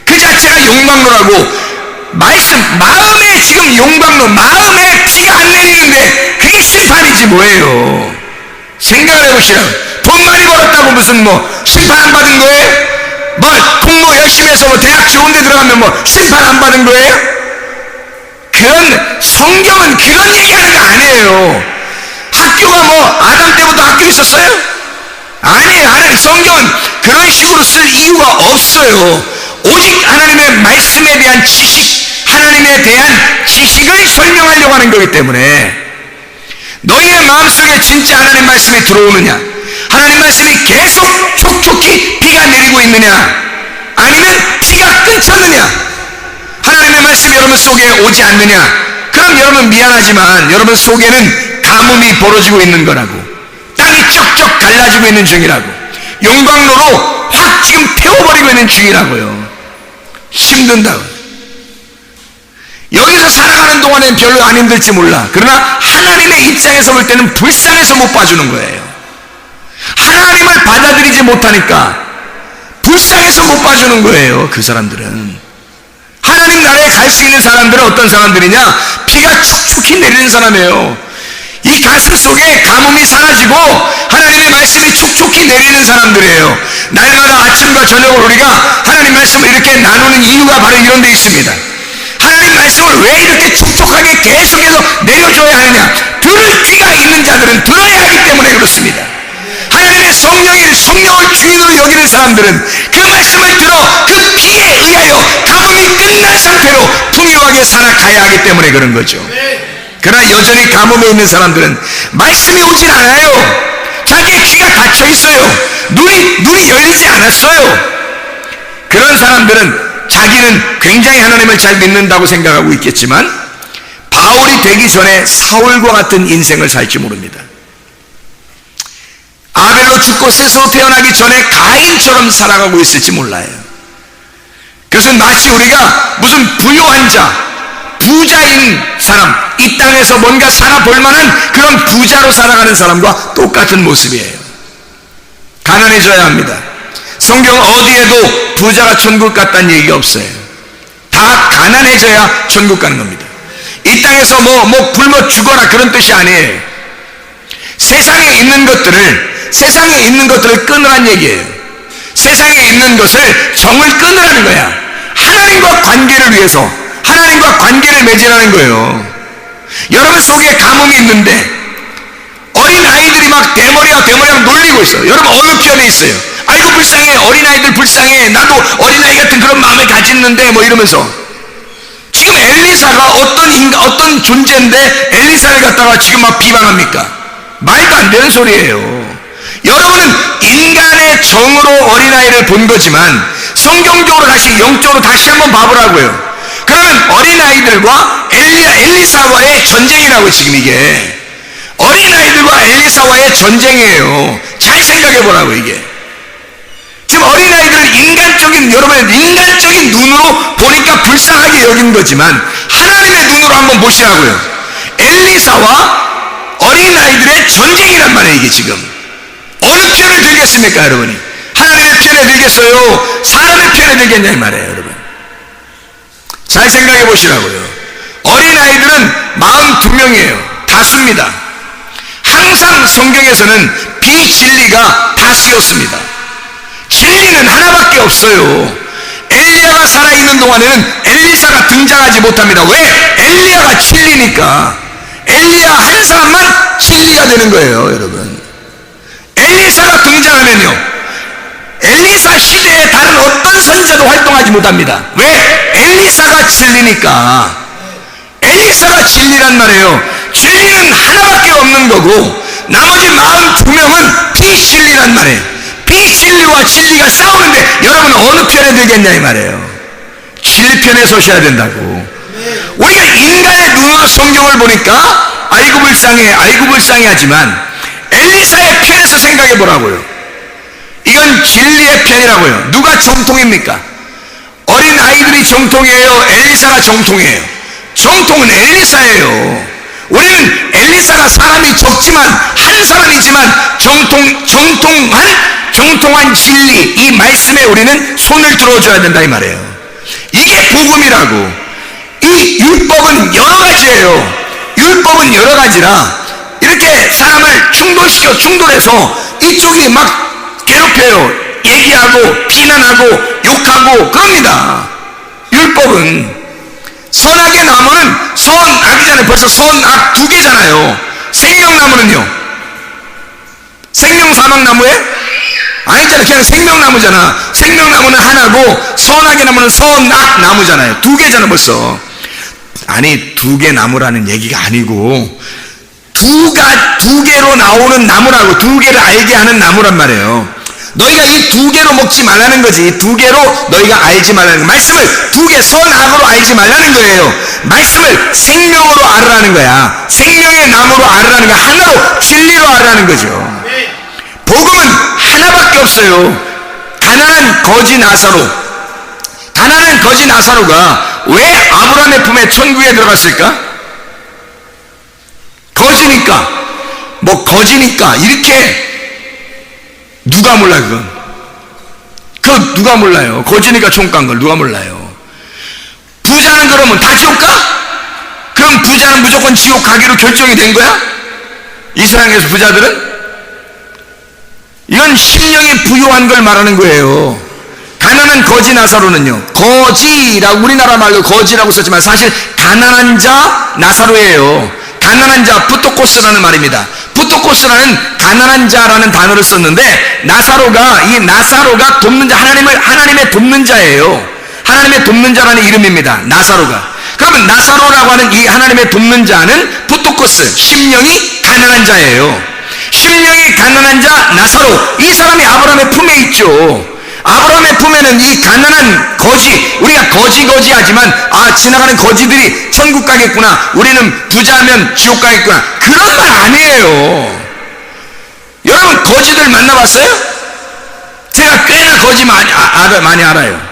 그 자체가 용광로라고. 마음에 지금 용광로, 마음에 비가 안 내리는데 그게 심판이지 뭐예요. 생각을 해보시라고. 돈 많이 벌었다고 무슨 심판 안 받은 거예요? 공부 열심히 해서 대학 좋은 데 들어가면 심판 안 받은 거예요? 성경은 그런 얘기하는 거 아니에요. 학교가 아담 때부터 학교 있었어요? 아니에요. 성경은 그런 식으로 쓸 이유가 없어요. 오직 하나님의 말씀에 대한 지식, 하나님에 대한 지식을 설명하려고 하는 거기 때문에, 너희의 마음속에 진짜 하나님 말씀이 들어오느냐, 하나님 말씀이 계속 촉촉히 비가 내리고 있느냐, 아니면 비가 끊쳤느냐, 하나님의 말씀이 여러분 속에 오지 않느냐, 그럼 여러분 미안하지만 여러분 속에는 가뭄이 벌어지고 있는 거라고, 땅이 쩍쩍 갈라지고 있는 중이라고, 용광로로 확 지금 태워버리고 있는 중이라고요. 힘든다고. 여기서 살아가는 동안엔 별로 안 힘들지 몰라. 그러나 하나님의 입장에서 볼 때는 불쌍해서 못 봐주는 거예요. 하나님을 받아들이지 못하니까 불쌍해서 못 봐주는 거예요. 그 사람들은. 하나님 나라에 갈 수 있는 사람들은 어떤 사람들이냐? 비가 촉촉히 내리는 사람이에요. 이 가슴 속에 가뭄이 사라지고 하나님의 말씀이 촉촉히 내리는 사람들이에요. 날마다 아침과 저녁을 우리가 하나님 말씀을 이렇게 나누는 이유가 바로 이런 데 있습니다. 하나님 말씀을 왜 이렇게 촉촉하게 계속해서 내려줘야 하느냐? 들을 귀가 있는 자들은 들어야 하기 때문에 그렇습니다. 하나님의 성령을 주인으로 여기는 사람들은 그 말씀을 들어 그 피에 의하여 가뭄이 끝난 상태로 풍요하게 살아가야 하기 때문에 그런 거죠. 그러나 여전히 가뭄에 있는 사람들은 말씀이 오질 않아요. 자기의 귀가 닫혀 있어요. 눈이 열리지 않았어요. 그런 사람들은 자기는 굉장히 하나님을 잘 믿는다고 생각하고 있겠지만 바울이 되기 전에 사울과 같은 인생을 살지 모릅니다. 아벨로 죽고 셋으로 태어나기 전에 가인처럼 살아가고 있을지 몰라요. 그것은 마치 우리가 무슨 부유한 자, 부자인 사람, 이 땅에서 뭔가 살아볼 만한 그런 부자로 살아가는 사람과 똑같은 모습이에요. 가난해져야 합니다. 성경 어디에도 부자가 천국 갔다는 얘기가 없어요. 다 가난해져야 천국 가는 겁니다. 이 땅에서 굶어 죽어라 그런 뜻이 아니에요. 세상에 있는 것들을 끊으란 얘기예요. 세상에 있는 것을 정을 끊으라는 거야. 하나님과 관계를 위해서, 하나님과 관계를 맺으라는 거예요. 여러분 속에 가뭄이 있는데 어린 아이들이 막 대머리와 놀리고 있어요. 여러분 어느 편에 있어요? 아이고 불쌍해, 어린아이들 불쌍해, 나도 어린아이 같은 그런 마음을 가졌는데 이러면서 지금 엘리사가 어떤 존재인데 엘리사를 갖다가 지금 막 비방합니까? 말도 안 되는 소리예요. 여러분은 인간의 정으로 어린아이를 본 거지만 성경적으로 영적으로 다시 한번 봐보라고요. 그러면 어린아이들과 엘리사와의 전쟁이라고. 지금 이게 어린아이들과 엘리사와의 전쟁이에요. 잘 생각해보라고. 이게 지금 어린아이들은 여러분의 인간적인 눈으로 보니까 불쌍하게 여긴 거지만 하나님의 눈으로 한번 보시라고요. 엘리사와 어린아이들의 전쟁이란 말이에요. 이게 지금 어느 편을 들겠습니까 여러분이? 하나님의 편에 들겠어요? 사람의 편에 들겠냐 이 말이에요. 여러분 잘 생각해 보시라고요. 어린아이들은 42명이에요 다수입니다. 항상 성경에서는 비진리가 다수였습니다. 진리는 하나밖에 없어요. 엘리야가 살아있는 동안에는 엘리사가 등장하지 못합니다. 왜? 엘리야가 진리니까. 엘리야 한 사람만 진리가 되는 거예요. 여러분 엘리사가 등장하면요 엘리사 시대에 다른 어떤 선지자도 활동하지 못합니다. 왜? 엘리사가 진리니까. 엘리사가 진리란 말이에요. 진리는 하나밖에 없는 거고 나머지 42명은 비진리란 말이에요. 비진리와 진리가 싸우는데 여러분 어느 편에 들겠냐 이 말이에요. 진리 편에 서셔야 된다고. 우리가 인간의 눈으로 성경을 보니까 아이고 불쌍해 하지만 엘리사의 편에서 생각해 보라고요. 이건 진리의 편이라고요. 누가 정통입니까? 어린 아이들이 정통이에요? 엘리사가 정통이에요? 정통은 엘리사예요. 우리는 엘리사가 사람이 적지만 한 사람이지만 정통한 진리, 이 말씀에 우리는 손을 들어줘야 된다 이 말이에요. 이게 복음이라고. 이 율법은 여러 가지예요. 율법은 여러 가지라 이렇게 사람을 충돌해서 이쪽이 막 괴롭혀요. 얘기하고 비난하고 욕하고 그럽니다. 율법은 선악의 나무는 선악이잖아요. 벌써 선악 두 개잖아요. 생명나무는요? 생명사막나무에? 아니잖아. 그냥 생명나무잖아. 생명나무는 하나고 선악의 나무는 선악나무잖아요. 두 개잖아 벌써. 아니 두 개 나무라는 얘기가 아니고 두 개로 나오는 나무라고. 두 개를 알게 하는 나무란 말이에요. 너희가 이 두 개로 먹지 말라는 거지. 이 두 개로 너희가 알지 말라는 거. 말씀을 두 개 선악으로 알지 말라는 거예요. 말씀을 생명으로 알으라는 거야. 생명의 나무로 알으라는 거야. 하나로 진리로 알으라는 거죠. 복음은 하나밖에 없어요. 가난한 거지 나사로가 왜 아브라함의 품에 천국에 들어갔을까? 거지니까 이렇게. 누가 몰라 그건? 그거 누가 몰라요? 거지니까 총 깐 걸 누가 몰라요? 부자는 그러면 다 지옥 가? 그럼 부자는 무조건 지옥 가기로 결정이 된 거야? 이 세상에서 부자들은? 이건 심령이 부유한 걸 말하는 거예요. 가난한 거지 나사로는요, 거지라고 우리나라 말로 거지라고 썼지만 사실 가난한 자 나사로예요. 가난한 자 부토코스라는 말입니다. 부토코스라는 가난한 자라는 단어를 썼는데 나사로가 돕는 자, 하나님의 돕는 자예요. 하나님의 돕는 자라는 이름입니다. 나사로가. 그러면 나사로라고 하는 이 하나님의 돕는 자는 부토코스, 심령이 가난한 자예요. 심령이 가난한 자 나사로, 이 사람이 아브라함의 품에 있죠. 아브라함의 품에는 이 가난한 거지, 우리가 거지하지만 지나가는 거지들이 천국 가겠구나, 우리는 부자면 지옥 가겠구나, 그런 말 아니에요. 여러분 거지들 만나봤어요? 제가 꽤나 거지 많이 알아요.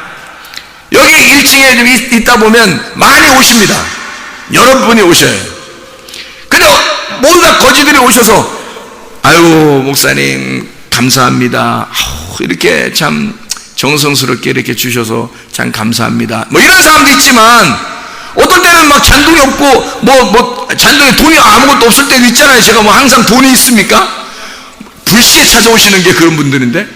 여기 1층에 좀 있다 보면 많이 오십니다. 여러분이 오셔요. 근데 모두 다 거지들이 오셔서 아유 목사님 감사합니다, 이렇게 참 정성스럽게 이렇게 주셔서 참 감사합니다, 뭐 이런 사람도 있지만 어떨 때는 막 잔돈이 없고 잔돈에 돈이 아무것도 없을 때도 있잖아요. 제가 뭐 항상 돈이 있습니까? 불시에 찾아오시는 게 그런 분들인데,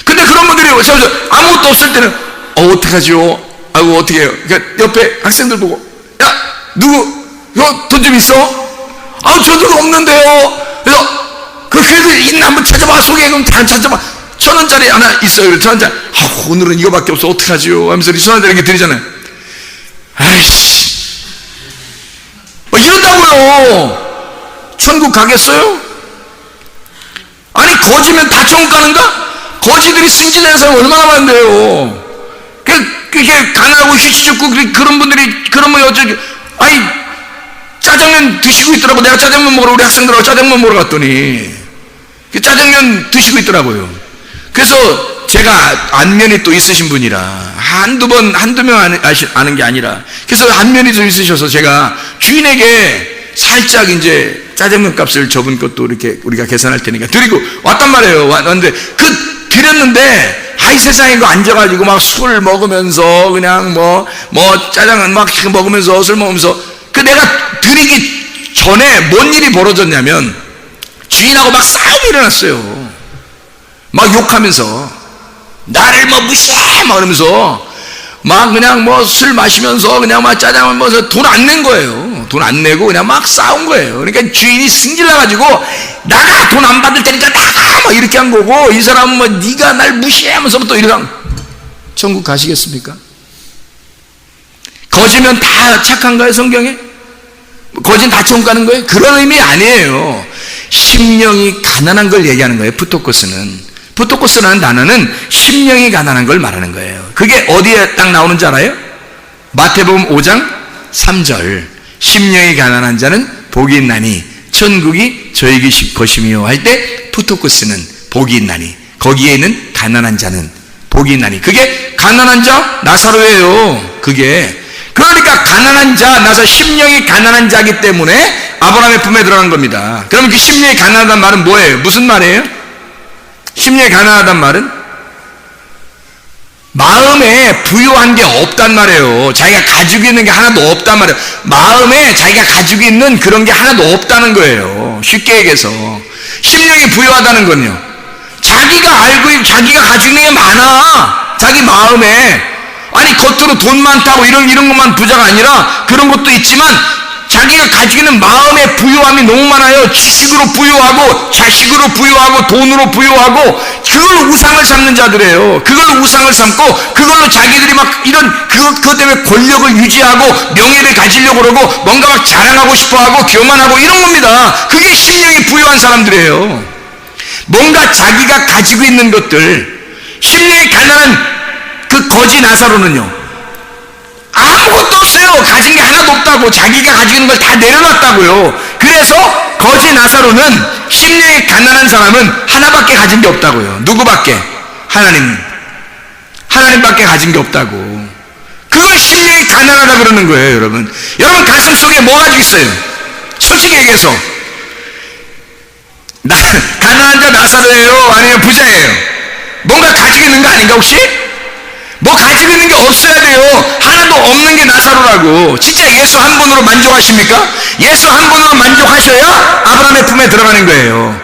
근데 그런 분들이 오셔서 아무것도 없을 때는 어떡하죠? 아이고 어떻게 해요? 그러니까 옆에 학생들 보고 야 누구 돈 좀 있어? 저도 없는데요. 그래서 그래도 있나 한번 찾아봐. 소개금 잘 찾아봐. 1,000원짜리 하나 있어요. 1,000원짜리. 오늘은 이거밖에 없어. 어떡하지요? 하면서 1,000원짜리 이렇게 드리잖아요. 아이씨. 이런다고요. 천국 가겠어요? 아니 거지면 다 천국 가는가? 거지들이 승진하는 사람 얼마나 많은데요. 그게 가난하고 휴지죽고 그런 분들이 그러면 어쩌기, 짜장면 드시고 있더라고. 내가 짜장면 먹으러 우리 학생들하고 짜장면 먹으러 갔더니 짜장면 드시고 있더라고요. 그래서 제가 안면이 또 있으신 분이라 한두 명 아는 게 아니라, 그래서 안면이 좀 있으셔서 제가 주인에게 살짝 이제 짜장면 값을 저분 것도 이렇게 우리가 계산할 테니까 드리고 왔단 말이에요. 왔는데 드렸는데 세상에 앉아가지고 막 술 먹으면서 그냥 짜장면 막 먹으면서 술 먹으면서 내가 드리기 전에 뭔 일이 벌어졌냐면 주인하고 막 싸움이 일어났어요. 막 욕하면서 나를 무시해 막 그러면서 막 그냥 술 마시면서 그냥 막 짜장면 먹어서 돈 안 낸 거예요. 돈 안 내고 그냥 막 싸운 거예요. 그러니까 주인이 승질나가지고 나가, 돈 안 받을 테니까 나가 막 이렇게 한 거고, 이 사람은 네가 날 무시하면서 또 이러면 천국 가시겠습니까? 거지면 다 착한가요? 성경에? 거지는 다 천국 가는 거예요? 그런 의미 아니에요. 심령이 가난한 걸 얘기하는 거예요. 부토코스라는 단어는 심령이 가난한 걸 말하는 거예요. 그게 어디에 딱 나오는지 알아요? 마태복음 5장 3절. 심령이 가난한 자는 복이 있나니 천국이 저희 것이며 할 때 부토코스는 복이 있나니, 거기에 있는 가난한 자는 복이 있나니, 그게 가난한 자 나사로예요. 그러니까 가난한 자, 심령이 가난한 자이기 때문에 아브라함의 품에 들어간 겁니다. 그럼 그 심령이 가난하단 말은 뭐예요? 무슨 말이에요? 심령이 가난하단 말은 마음에 부유한 게 없단 말이에요. 자기가 가지고 있는 게 하나도 없단 말이에요. 마음에 자기가 가지고 있는 그런 게 하나도 없다는 거예요. 쉽게 얘기해서 심령이 부유하다는 건요, 자기가 알고 있고 자기가 가지고 있는 게 많아. 자기 마음에. 아니 겉으로 돈 많다고 이런 것만 부자가 아니라 그런 것도 있지만 자기가 가지고 있는 마음의 부유함이 너무 많아요. 지식으로 부유하고 자식으로 부유하고 돈으로 부유하고 그걸 우상을 삼는 자들이에요. 그걸 우상을 삼고 그걸로 자기들이 막 그것 때문에 권력을 유지하고 명예를 가지려고 그러고 뭔가 막 자랑하고 싶어하고 교만하고 이런 겁니다. 그게 심령이 부유한 사람들이에요. 뭔가 자기가 가지고 있는 것들. 심령이 가난한 그 거지 나사로는요, 아무것도 없어요. 가진 게 하나도 없다고. 자기가 가지고 있는 걸 다 내려놨다고요. 그래서 거지 나사로는, 심령이 가난한 사람은 하나밖에 가진 게 없다고요. 누구밖에? 하나님밖에 가진 게 없다고. 그걸 심령이 가난하다 그러는 거예요. 여러분 가슴 속에 뭐 가지고 있어요? 솔직히 얘기해서 가난한 자 나사로예요? 아니면 부자예요? 뭔가 가지고 있는 거 아닌가 혹시? 뭐 가지고 있는 게 없어야 돼요. 하나도 없는 게 나사로라고. 진짜 예수 한 분으로 만족하십니까? 예수 한 분으로 만족하셔야 아브라함의 품에 들어가는 거예요.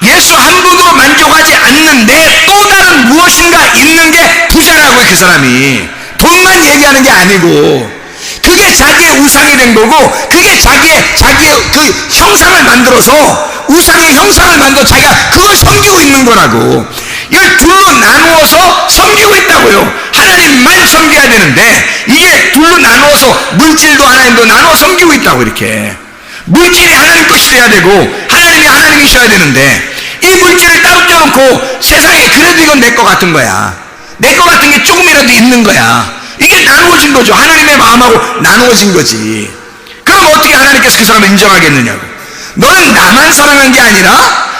예수 한 분으로 만족하지 않는데 또 다른 무엇인가 있는 게 부자라고요. 그 사람이 돈만 얘기하는 게 아니고 그게 자기의 우상이 된 거고, 그게 자기의 그 형상을 만들어서, 우상의 형상을 만들어 자기가 그걸 섬기고 있는 거라고. 이걸 둘로 나누어서 섬기고 있다고요. 하나님만 섬겨야 되는데 이게 둘로 나누어서 물질도 하나님도 나누어 섬기고 있다고. 이렇게 물질이 하나님 것이 돼야 되고 하나님이 하나님이셔야 되는데 이 물질을 따로 떼어놓고 세상에 그래도 이건 내 거 같은 거야, 내 거 같은 게 조금이라도 있는 거야. 이게 나누어진 거죠. 하나님의 마음하고 나누어진 거지. 그럼 어떻게 하나님께서 그 사람을 인정하겠느냐고. 너는 나만 사랑한 게 아니라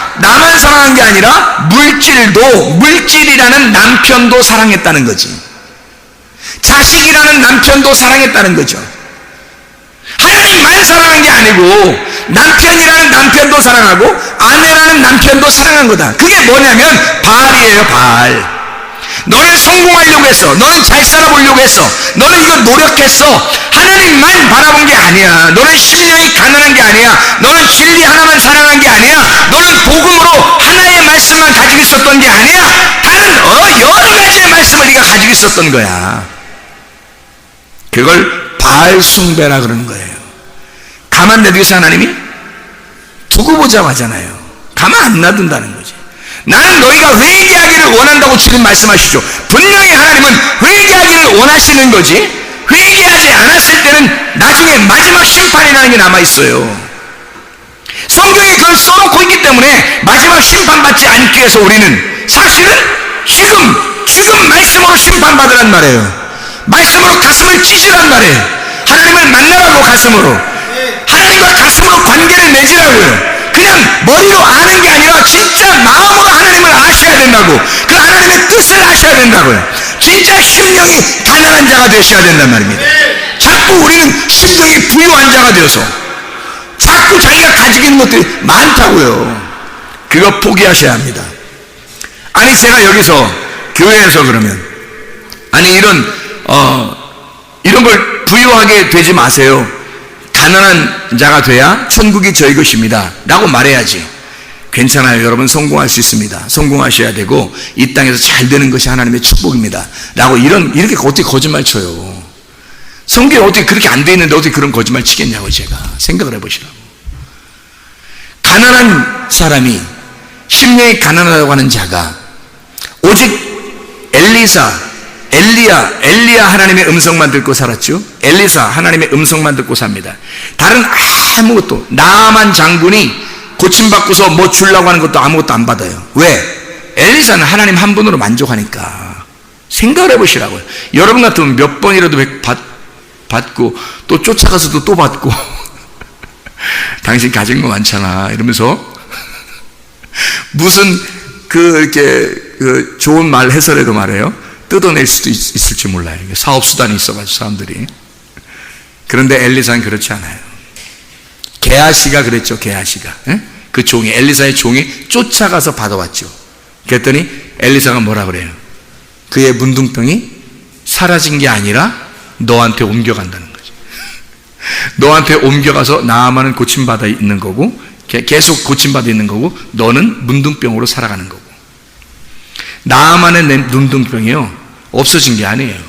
물질이라는 남편도 사랑했다는 거지. 자식이라는 남편도 사랑했다는 거죠. 하나님만 사랑한 게 아니고 남편이라는 남편도 사랑하고 아내라는 남편도 사랑한 거다. 그게 뭐냐면 바알이에요. 바알. 너는 성공하려고 했어. 너는 잘 살아보려고 했어. 너는 이거 노력했어. 하나님만 바라본 게 아니야. 너는 심령이 가난한 게 아니야. 너는 진리 하나만 사랑한 게 아니야. 너는 복음으로 하나의 말씀만 가지고 있었던 게 아니야. 다른 여러 가지의 말씀을 네가 가지고 있었던 거야. 그걸 바알 숭배라 그러는 거예요. 가만 놔두겠어 하나님이? 두고 보자고 하잖아요. 가만 안 놔둔다는 거지. 나는 너희가 회개하기를 원한다고 지금 말씀하시죠. 분명히 하나님은 회개하기를 원하시는 거지, 회개하지 않았을 때는 나중에 마지막 심판이라는 게 남아있어요. 성경에 그걸 써놓고 있기 때문에 마지막 심판받지 않기 위해서 우리는 사실은 지금 말씀으로 심판받으란 말이에요. 말씀으로 가슴을 찢으란 말이에요. 하나님을 만나라고. 가슴으로 하나님과 가슴으로 관계를 맺으라고요. 그냥 머리로 아는 게 아니라 진짜 마음으로 하나님을 아셔야 된다고. 그 하나님의 뜻을 아셔야 된다고요. 진짜 심령이 가난한 자가 되셔야 된단 말입니다. 자꾸 우리는 심령이 부유한 자가 되어서 자꾸 자기가 가지고 있는 것들이 많다고요. 그거 포기하셔야 합니다. 아니 제가 여기서 교회에서 그러면 이런 걸 부유하게 되지 마세요. 가난한 자가 돼야 천국이 저희 것입니다 라고 말해야지. 괜찮아요, 여러분 성공할 수 있습니다. 성공하셔야 되고 이 땅에서 잘 되는 것이 하나님의 축복입니다 라고 이렇게 어떻게 거짓말 쳐요. 성경에 어떻게 그렇게 안 돼 있는데 어떻게 그런 거짓말 치겠냐고. 제가 생각을 해보시라고. 가난한 사람이, 심령이 가난하다고 하는 자가 오직 엘리야 하나님의 음성만 듣고 살았죠. 엘리사 하나님의 음성만 듣고 삽니다. 다른 아무것도, 나만 장군이 고침받고서 뭐 주려고 하는 것도 아무것도 안 받아요. 왜? 엘리사는 하나님 한 분으로 만족하니까. 생각을 해보시라고요. 여러분 같으면 몇 번이라도 받고 또 쫓아가서도 또 받고 당신 가진 거 많잖아 이러면서 무슨 이렇게 좋은 말 해설에도 말해요. 뜯어낼 수도 있을지 몰라요. 사업수단이 있어가지고 사람들이. 그런데 엘리사는 그렇지 않아요. 게하시가 그랬죠. 게하시가. 그 종이, 엘리사의 종이 쫓아가서 받아왔죠. 그랬더니 엘리사가 뭐라 그래요? 그의 문둥병이 사라진 게 아니라 너한테 옮겨간다는 거죠. 너한테 옮겨가서 나아만은 고침받아 있는 거고, 계속 고침받아 있는 거고, 너는 문둥병으로 살아가는 거고. 나아만의 문둥병이요, 없어진 게 아니에요.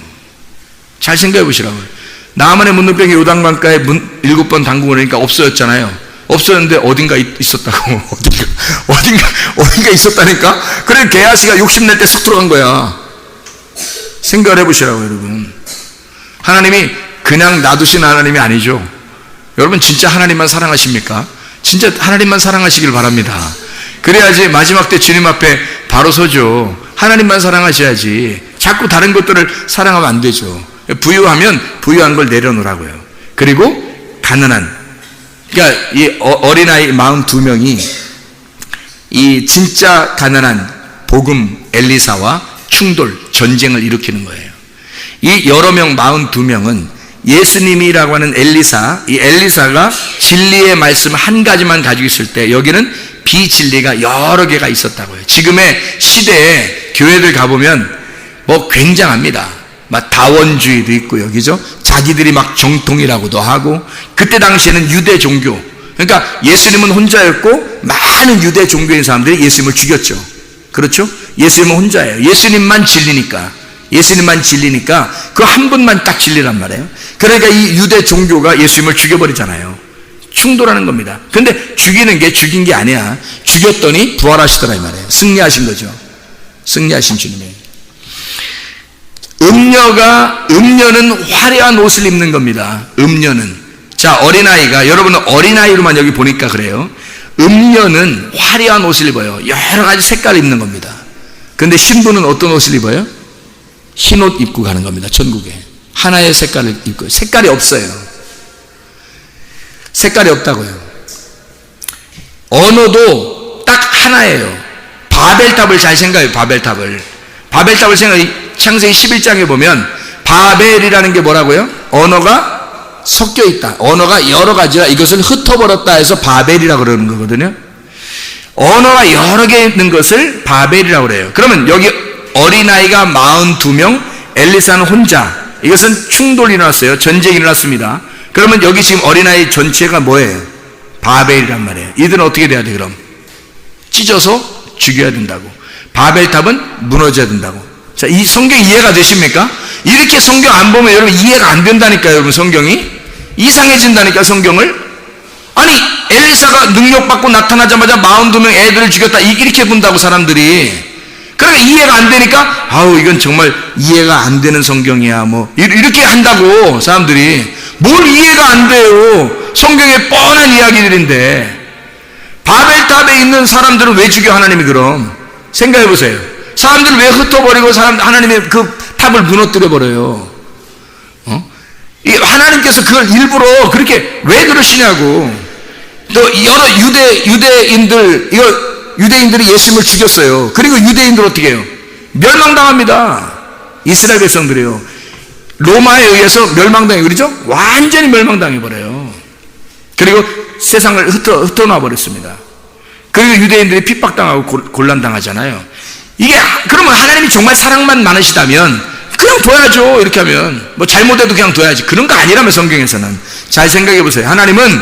잘 생각해 보시라고요. 나아만의 문둥병이 요단강가에 7번 담그고 그러니까 없어졌잖아요. 없었는데 어딘가 있었다고. 어딘가 있었다니까? 그래, 게하시가 욕심낼 때 쏙 들어간 거야. 생각을 해보시라고요, 여러분. 하나님이 그냥 놔두신 하나님이 아니죠. 여러분, 진짜 하나님만 사랑하십니까? 진짜 하나님만 사랑하시길 바랍니다. 그래야지 마지막 때 주님 앞에 바로 서죠. 하나님만 사랑하셔야지. 자꾸 다른 것들을 사랑하면 안 되죠. 부유하면 부유한 걸 내려놓으라고요. 그리고 가난한, 그러니까 이 어린아이 42명이 이 진짜 가난한 복음 엘리사와 충돌, 전쟁을 일으키는 거예요. 이 여러 명 42명은 예수님이라고 하는 엘리사, 이 엘리사가 진리의 말씀 한 가지만 가지고 있을 때 여기는 비진리가 여러 개가 있었다고요. 지금의 시대에 교회들 가보면 뭐 굉장합니다. 막 다원주의도 있고, 여기죠. 자기들이 막 정통이라고도 하고, 그때 당시에는 유대 종교, 그러니까 예수님은 혼자였고 많은 유대 종교인 사람들이 예수님을 죽였죠. 그렇죠? 예수님은 혼자예요. 예수님만 진리니까 그 한 분만 딱 진리란 말이에요. 그러니까 이 유대 종교가 예수님을 죽여버리잖아요. 충돌하는 겁니다. 근데 죽이는 게 죽인 게 아니야. 죽였더니 부활하시더라 이 말이에요. 승리하신 거죠. 승리하신 주님이에요. 음녀는 화려한 옷을 입는 겁니다. 음녀는. 자, 어린아이가, 여러분은 어린아이로만 여기 보니까 그래요. 음녀는 화려한 옷을 입어요. 여러 가지 색깔을 입는 겁니다. 근데 신부는 어떤 옷을 입어요? 흰 옷 입고 가는 겁니다. 천국에. 하나의 색깔을 입고. 색깔이 없어요. 색깔이 없다고요. 언어도 딱 하나예요. 바벨탑을 잘 생각해요. 바벨탑을 생각해. 창세기 11장에 보면 바벨이라는 게 뭐라고요? 언어가 섞여 있다. 언어가 여러 가지라 이것을 흩어버렸다 해서 바벨이라고 그러는 거거든요. 언어가 여러 개 있는 것을 바벨이라고 그래요. 그러면 여기 어린아이가 42명, 엘리사는 혼자. 이것은 충돌이 일어났어요. 전쟁이 일어났습니다. 그러면 여기 지금 어린아이 전체가 뭐예요? 바벨이란 말이에요. 이들은 어떻게 돼야 돼, 그럼? 찢어서 죽여야 된다고. 바벨탑은 무너져야 된다고. 자, 이 성경 이해가 되십니까? 이렇게 성경 안 보면 여러분 이해가 안 된다니까요, 여러분. 성경이 이상해진다니까, 성경을. 아니, 엘리사가 능력받고 나타나자마자 42명 애들을 죽였다, 이렇게 본다고 사람들이. 그러니까 이해가 안 되니까 아우, 이건 정말 이해가 안 되는 성경이야, 뭐 이렇게 한다고 사람들이. 뭘 이해가 안 돼요? 성경에 뻔한 이야기들인데. 바벨탑에 있는 사람들은 왜 죽여, 하나님이? 그럼 생각해 보세요. 사람들을 왜 흩어버리고 하나님의 그 탑을 무너뜨려 버려요? 하나님께서 그걸 일부러 그렇게 왜 그러시냐고. 또 여러 유대인들이 예수님을 죽였어요. 그리고 유대인들 어떻게 해요? 멸망당합니다. 이스라엘 백성들이요. 로마에 의해서 멸망당해요. 그렇죠? 완전히 멸망당해버려요. 그리고 세상을 흩어놔 버렸습니다. 그리고 유대인들이 핍박당하고 곤란당하잖아요. 이게, 그러면 하나님이 정말 사랑만 많으시다면 그냥 둬야죠. 이렇게 하면 뭐 잘못해도 그냥 둬야지. 그런 거 아니라면 성경에서는. 잘 생각해 보세요. 하나님은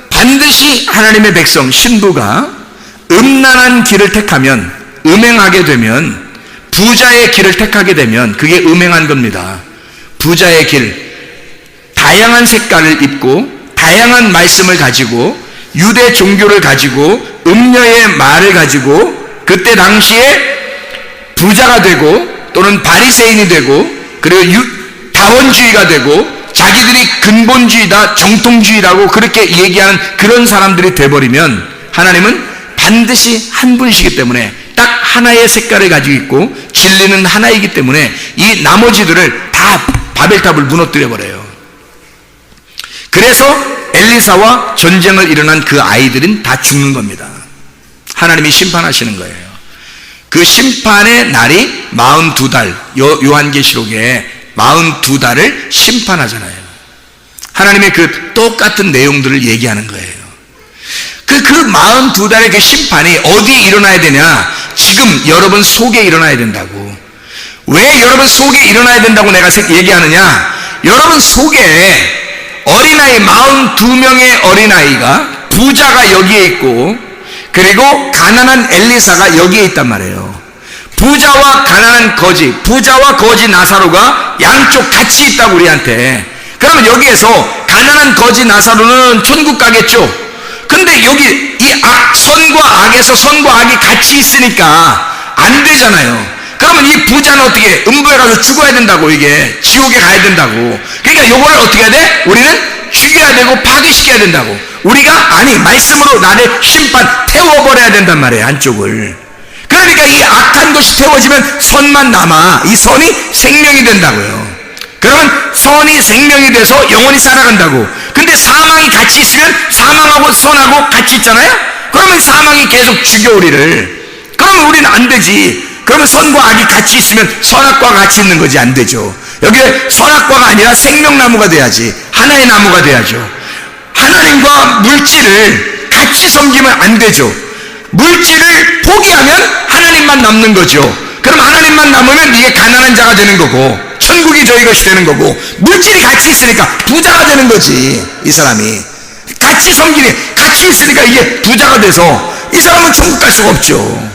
반드시 하나님의 백성 신부가 음란한 길을 택하면, 음행하게 되면, 부자의 길을 택하게 되면 그게 음행한 겁니다. 부자의 길, 다양한 색깔을 입고 다양한 말씀을 가지고 유대 종교를 가지고 음녀의 말을 가지고 그때 당시에 부자가 되고 또는 바리새인이 되고, 그리고 다원주의가 되고, 자기들이 근본주의다, 정통주의라고 그렇게 얘기하는 그런 사람들이 돼버리면 하나님은 반드시 한 분이시기 때문에 딱 하나의 색깔을 가지고 있고 진리는 하나이기 때문에 이 나머지들을 다 바벨탑을 무너뜨려 버려요. 그래서 엘리사와 전쟁을 일어난 그 아이들은 다 죽는 겁니다. 하나님이 심판하시는 거예요. 그 심판의 날이 42달, 요한계시록에 42달을 심판하잖아요. 하나님의 그 똑같은 내용들을 얘기하는 거예요. 그 42달의 그 심판이 어디에 일어나야 되냐? 지금 여러분 속에 일어나야 된다고. 왜 여러분 속에 일어나야 된다고 내가 얘기하느냐? 여러분 속에 어린아이 42명의 어린아이가, 부자가 여기에 있고, 그리고 가난한 엘리사가 여기에 있단 말이에요. 부자와 가난한 거지, 부자와 거지 나사로가 양쪽 같이 있다고 우리한테. 그러면 여기에서 가난한 거지 나사로는 천국 가겠죠. 근데 여기 이 선과 악에서 선과 악이 같이 있으니까 안 되잖아요. 그러면 이 부자는 어떻게, 음부에 가서 죽어야 된다고, 이게 지옥에 가야 된다고. 그러니까 요거를 어떻게 해야 돼? 우리는 죽여야 되고 파괴시켜야 된다고. 우리가 아니 말씀으로 나를 심판 태워버려야 된단 말이에요, 한쪽을. 그러니까 이 악한 것이 태워지면 선만 남아. 이 선이 생명이 된다고요. 그러면 선이 생명이 돼서 영원히 살아간다고. 근데 사망이 같이 있으면 사망하고 선하고 같이 있잖아요. 그러면 사망이 계속 죽여 우리를. 그러면 우리는 안 되지. 그러면 선과 악이 같이 있으면 선악과가 같이 있는 거지. 안 되죠. 여기에 선악과가 아니라 생명나무가 돼야지. 하나의 나무가 돼야죠. 하나님과 물질을 같이 섬기면 안 되죠. 물질을 포기하면 하나님만 남는 거죠. 그럼 하나님만 남으면 이게 가난한 자가 되는 거고, 천국이 저희 것이 되는 거고, 물질이 같이 있으니까 부자가 되는 거지. 이 사람이 같이 섬기니, 같이 있으니까 이게 부자가 돼서 이 사람은 천국 갈 수가 없죠.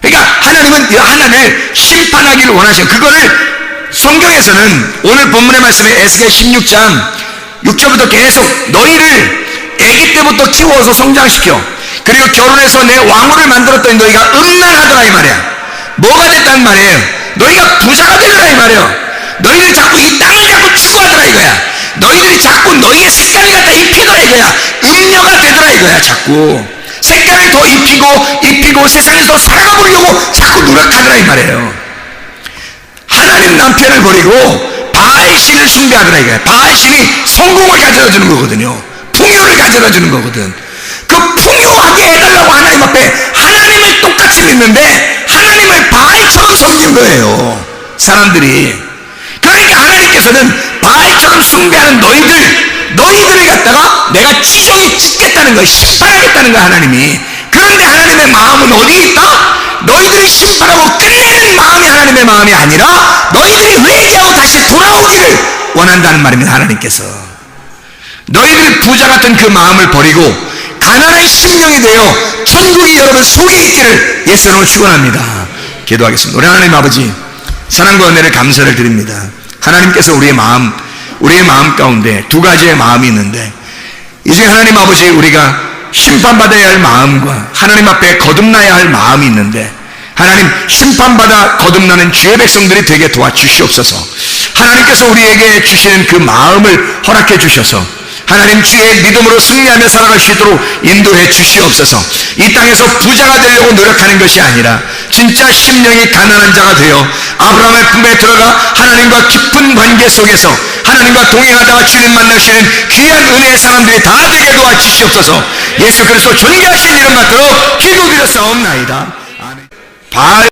그러니까 하나님은 하나님을 심판하기를 원하셔요. 그거를 성경에서는 오늘 본문의 말씀에 에스겔 16장 6절부터 계속 너희를 아기 때부터 키워서 성장시켜, 그리고 결혼해서 내 왕후를 만들었더니 너희가 음란하더라 이 말이야. 뭐가 됐단 말이에요? 너희가 부자가 되더라 이 말이에요. 너희들이 자꾸 이 땅을 자꾸 추구하더라 이거야. 너희들이 자꾸 너희의 색깔을 갖다 입히더라 이거야. 음녀가 되더라 이거야. 자꾸 색깔을 더 입히고 세상에서 살아가 보려고 자꾸 노력하더라 이 말이에요. 하나님 남편을 버리고 바알신을 숭배하더라 이거야. 바알신이 성공을 가져다 주는 거거든요. 풍요를 가져다 주는 거거든. 그 풍요하게 해달라고 하나님 앞에 하나님을 똑같이 믿는데 하나님을 바알처럼 섬긴 거예요, 사람들이. 그러니까 하나님께서는 바알처럼 숭배하는 너희들을 갖다가 내가 지정에 찍겠다는 거예요. 심판하겠다는 거야, 하나님이. 그런데 하나님의 마음은 어디에 있다? 너희들이 심판하고 끝내는 마음이 하나님의 마음이 아니라 너희들이 회개하고 다시 돌아오기를 원한다는 말입니다, 하나님께서. 너희들이 부자 같은 그 마음을 버리고 가난한 심령이 되어 천국이 여러분 속에 있기를 예수님으로 축원합니다. 기도하겠습니다. 우리 하나님 아버지, 사랑과 은혜를 감사를 드립니다. 하나님께서 우리의 마음 가운데 두 가지의 마음이 있는데, 이제 하나님 아버지, 우리가 심판받아야 할 마음과 하나님 앞에 거듭나야 할 마음이 있는데, 하나님 심판받아 거듭나는 주의 백성들이 되게 도와주시옵소서. 하나님께서 우리에게 주시는 그 마음을 허락해 주셔서 하나님 주의 믿음으로 승리하며 살아갈 수 있도록 인도해 주시옵소서. 이 땅에서 부자가 되려고 노력하는 것이 아니라 진짜 심령이 가난한 자가 되어 아브라함의 품에 들어가 하나님과 깊은 관계 속에서 하나님과 동행하다가 주님 만날 수 있는 귀한 은혜의 사람들이 다 되게 도와주시옵소서. 예수 그리스도 존귀하신 이름 받들어 기도드렸사옵나이다. 아멘.